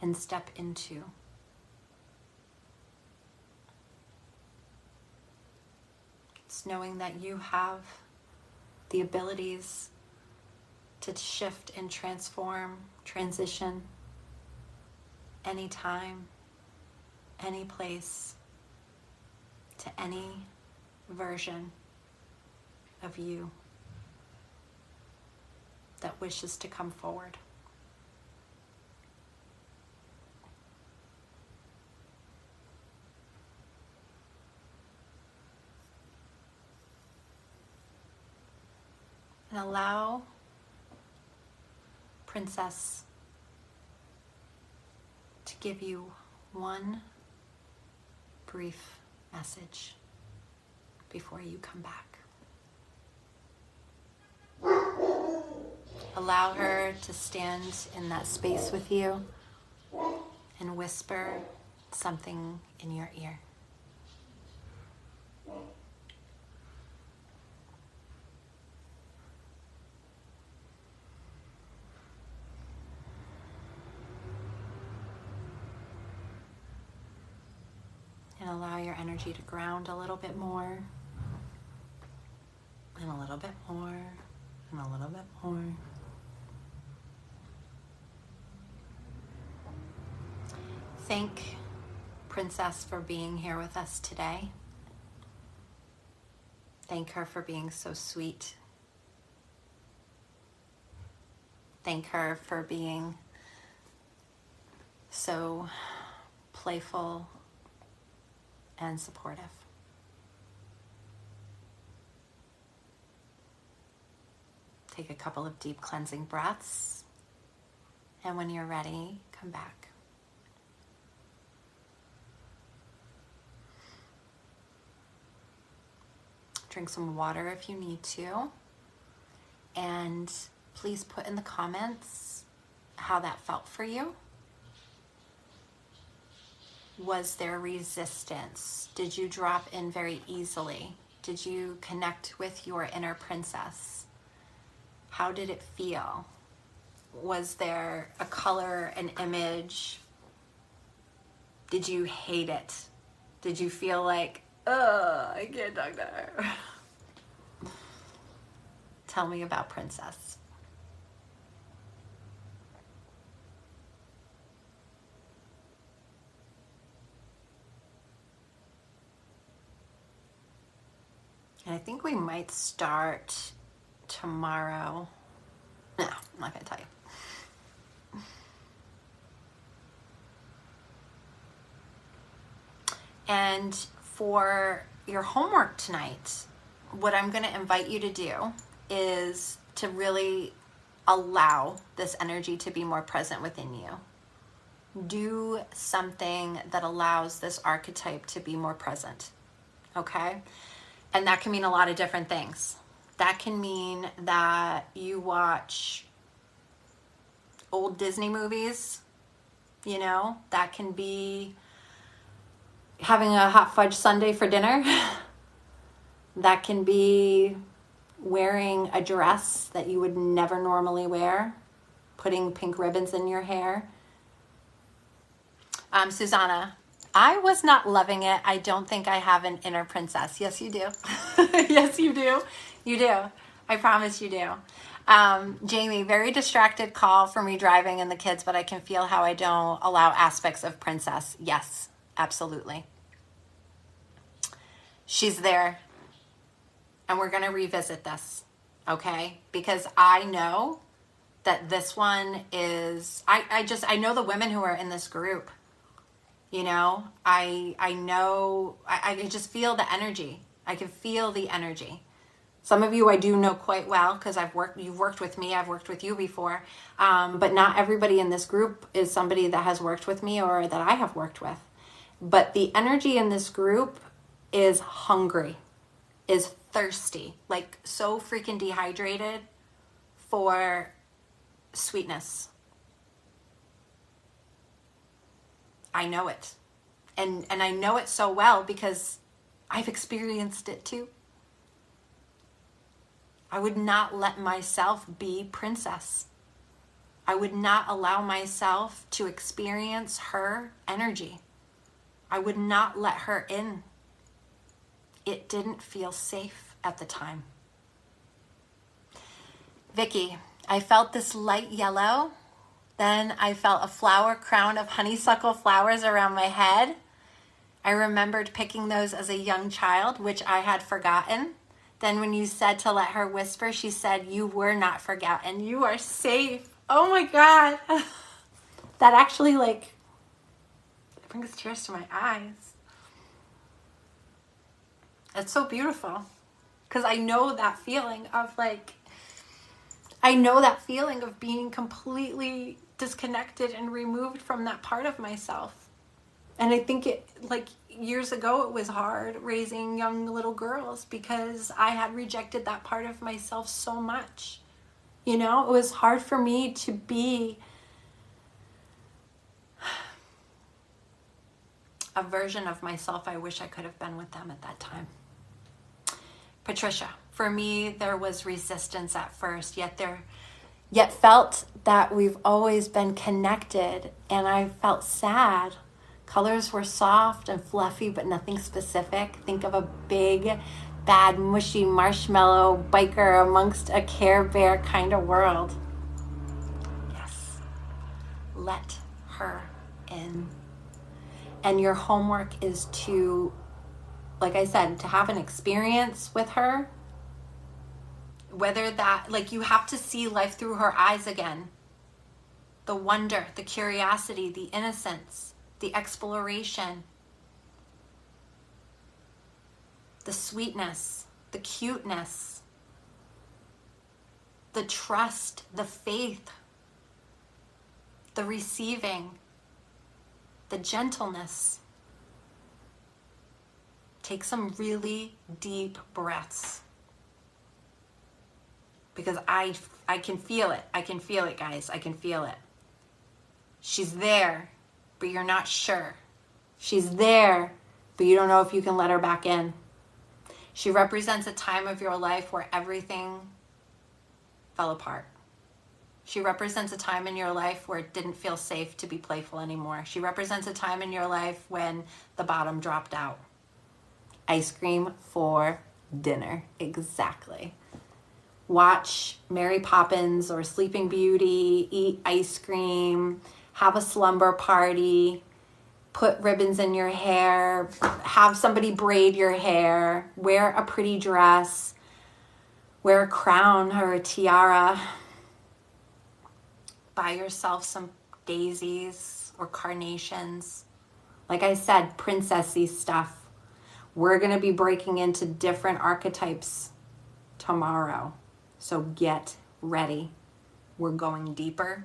and step into. It's knowing that you have the abilities to shift and transform, transition anytime, any place, to any version of you that wishes to come forward. And allow Princess to give you one brief message before you come back. Allow her to stand in that space with you and whisper something in your ear. And allow your energy to ground a little bit more, and a little bit more, and a little bit more. Thank Princess for being here with us today. Thank her for being so sweet. Thank her for being so playful and supportive. Take a couple of deep cleansing breaths, and when you're ready, come back. Drink some water if you need to, and please put in the comments how that felt for you. Was there resistance? Did you drop in very easily? Did you connect with your inner princess? How did it feel? Was there a color, an image? Did you hate it? Did you feel like, I can't talk to her? Tell me about Princess. And I think we might start tomorrow. No, I'm not going to tell you. And for your homework tonight, what I'm going to invite you to do is to really allow this energy to be more present within you. Do something that allows this archetype to be more present, okay? And that can mean a lot of different things. That can mean that you watch old Disney movies, you know, that can be having a hot fudge sundae for dinner. That can be wearing a dress that you would never normally wear, putting pink ribbons in your hair. Susanna, I was not loving it. I don't think I have an inner princess. Yes, you do. Yes, you do. You do. I promise you do. Jamie, very distracted call for me driving and the kids, but I can feel how I don't allow aspects of princess. Yes, absolutely. She's there. And we're going to revisit this, okay? Because I know that this one is, I know the women who are in this group. You know, I know, I just feel the energy. I can feel the energy. Some of you I do know quite well because you've worked with me, I've worked with you before. But not everybody in this group is somebody that has worked with me or that I have worked with. But the energy in this group is hungry, is thirsty, like so freaking dehydrated for sweetness. I know it. And I know it so well because I've experienced it too. I would not let myself be princess. I would not allow myself to experience her energy. I would not let her in. It didn't feel safe at the time. Vicky, I felt this light yellow. Then I felt a flower crown of honeysuckle flowers around my head. I remembered picking those as a young child, which I had forgotten. Then when you said to let her whisper, she said, "You were not forgotten. You are safe." Oh my God. That actually it brings tears to my eyes. It's so beautiful because I know that feeling of being completely disconnected and removed from that part of myself. And I think years ago it was hard raising young little girls because I had rejected that part of myself so much. You know, it was hard for me to be a version of myself I wish I could have been with them at that time. Patricia, for me, there was resistance at first, yet felt that we've always been connected, and I felt sad. Colors were soft and fluffy, but nothing specific. Think of a big, bad, mushy marshmallow biker amongst a Care Bear kind of world. Yes. Let her in. And your homework is to, like I said, to have an experience with her. Whether that, you have to see life through her eyes again. The wonder, the curiosity, the innocence, the exploration, the sweetness, the cuteness, the trust, the faith, the receiving, the gentleness. Take some really deep breaths. Because I can feel it. I can feel it, guys. I can feel it. She's there, but you're not sure. She's there, but you don't know if you can let her back in. She represents a time of your life where everything fell apart. She represents a time in your life where it didn't feel safe to be playful anymore. She represents a time in your life when the bottom dropped out. Ice cream for dinner. Exactly. Watch Mary Poppins or Sleeping Beauty, eat ice cream, have a slumber party, put ribbons in your hair, have somebody braid your hair, wear a pretty dress, wear a crown or a tiara, buy yourself some daisies or carnations. Like I said, princessy stuff. We're going to be breaking into different archetypes tomorrow. So get ready. We're going deeper.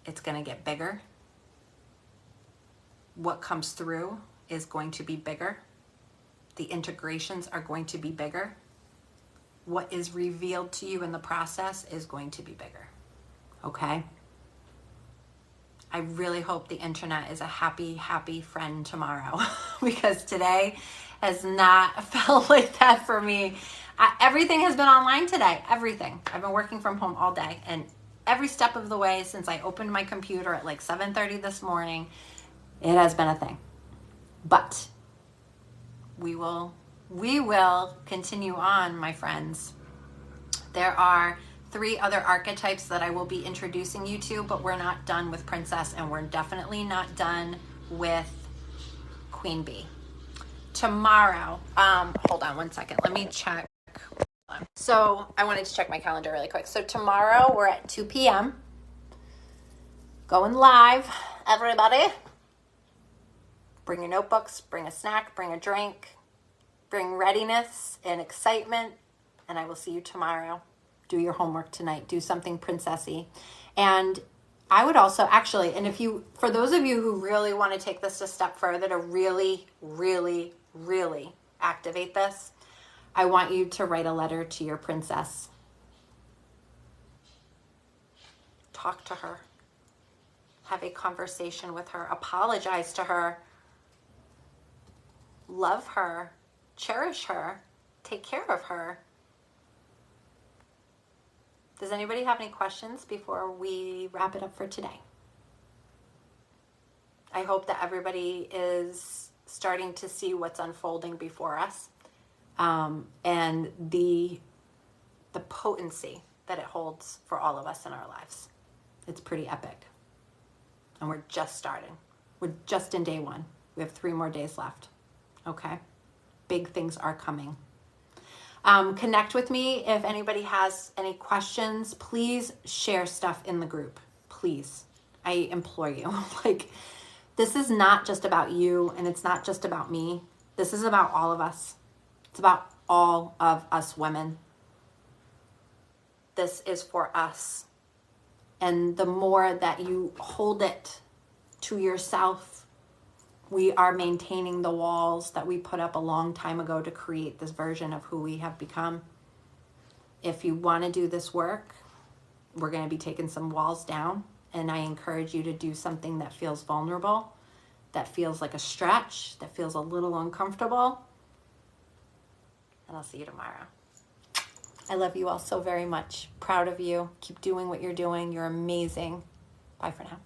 It's going to get bigger. What comes through is going to be bigger. The integrations are going to be bigger. What is revealed to you in the process is going to be bigger. okay? I really hope the internet is a happy, happy friend tomorrow because today has not felt like that for me. Everything has been online today, everything. I've been working from home all day, and every step of the way since I opened my computer at like 7:30 this morning, it has been a thing. But we will continue on, my friends. There are 3 other archetypes that I will be introducing you to, but we're not done with Princess, and we're definitely not done with Queen Bee. Tomorrow, hold on one second. Let me check. So I wanted to check my calendar really quick. So tomorrow we're at 2 p.m. Going live, everybody. Bring your notebooks, bring a snack, bring a drink, bring readiness and excitement, and I will see you tomorrow. Do your homework tonight. Do something princessy. And I would also actually, and if you, for those of you who really want to take this a step further to really, really, really activate this, I want you to write a letter to your princess. Talk to her. Have a conversation with her. Apologize to her. Love her. Cherish her. Take care of her. Does anybody have any questions before we wrap it up for today? I hope that everybody is starting to see what's unfolding before us, and the potency that it holds for all of us in our lives. It's pretty epic. And we're just starting. We're just in day 1. We have 3 more days left. Okay? Big things are coming. Connect with me if anybody has any questions. Please share stuff in the group. Please. I implore you. Like, this is not just about you, and it's not just about me. This is about all of us. It's about all of us women. This is for us. And the more that you hold it to yourself, we are maintaining the walls that we put up a long time ago to create this version of who we have become. If you want to do this work, we're going to be taking some walls down. And I encourage you to do something that feels vulnerable, that feels like a stretch, that feels a little uncomfortable. And I'll see you tomorrow. I love you all so very much. Proud of you. Keep doing what you're doing. You're amazing. Bye for now.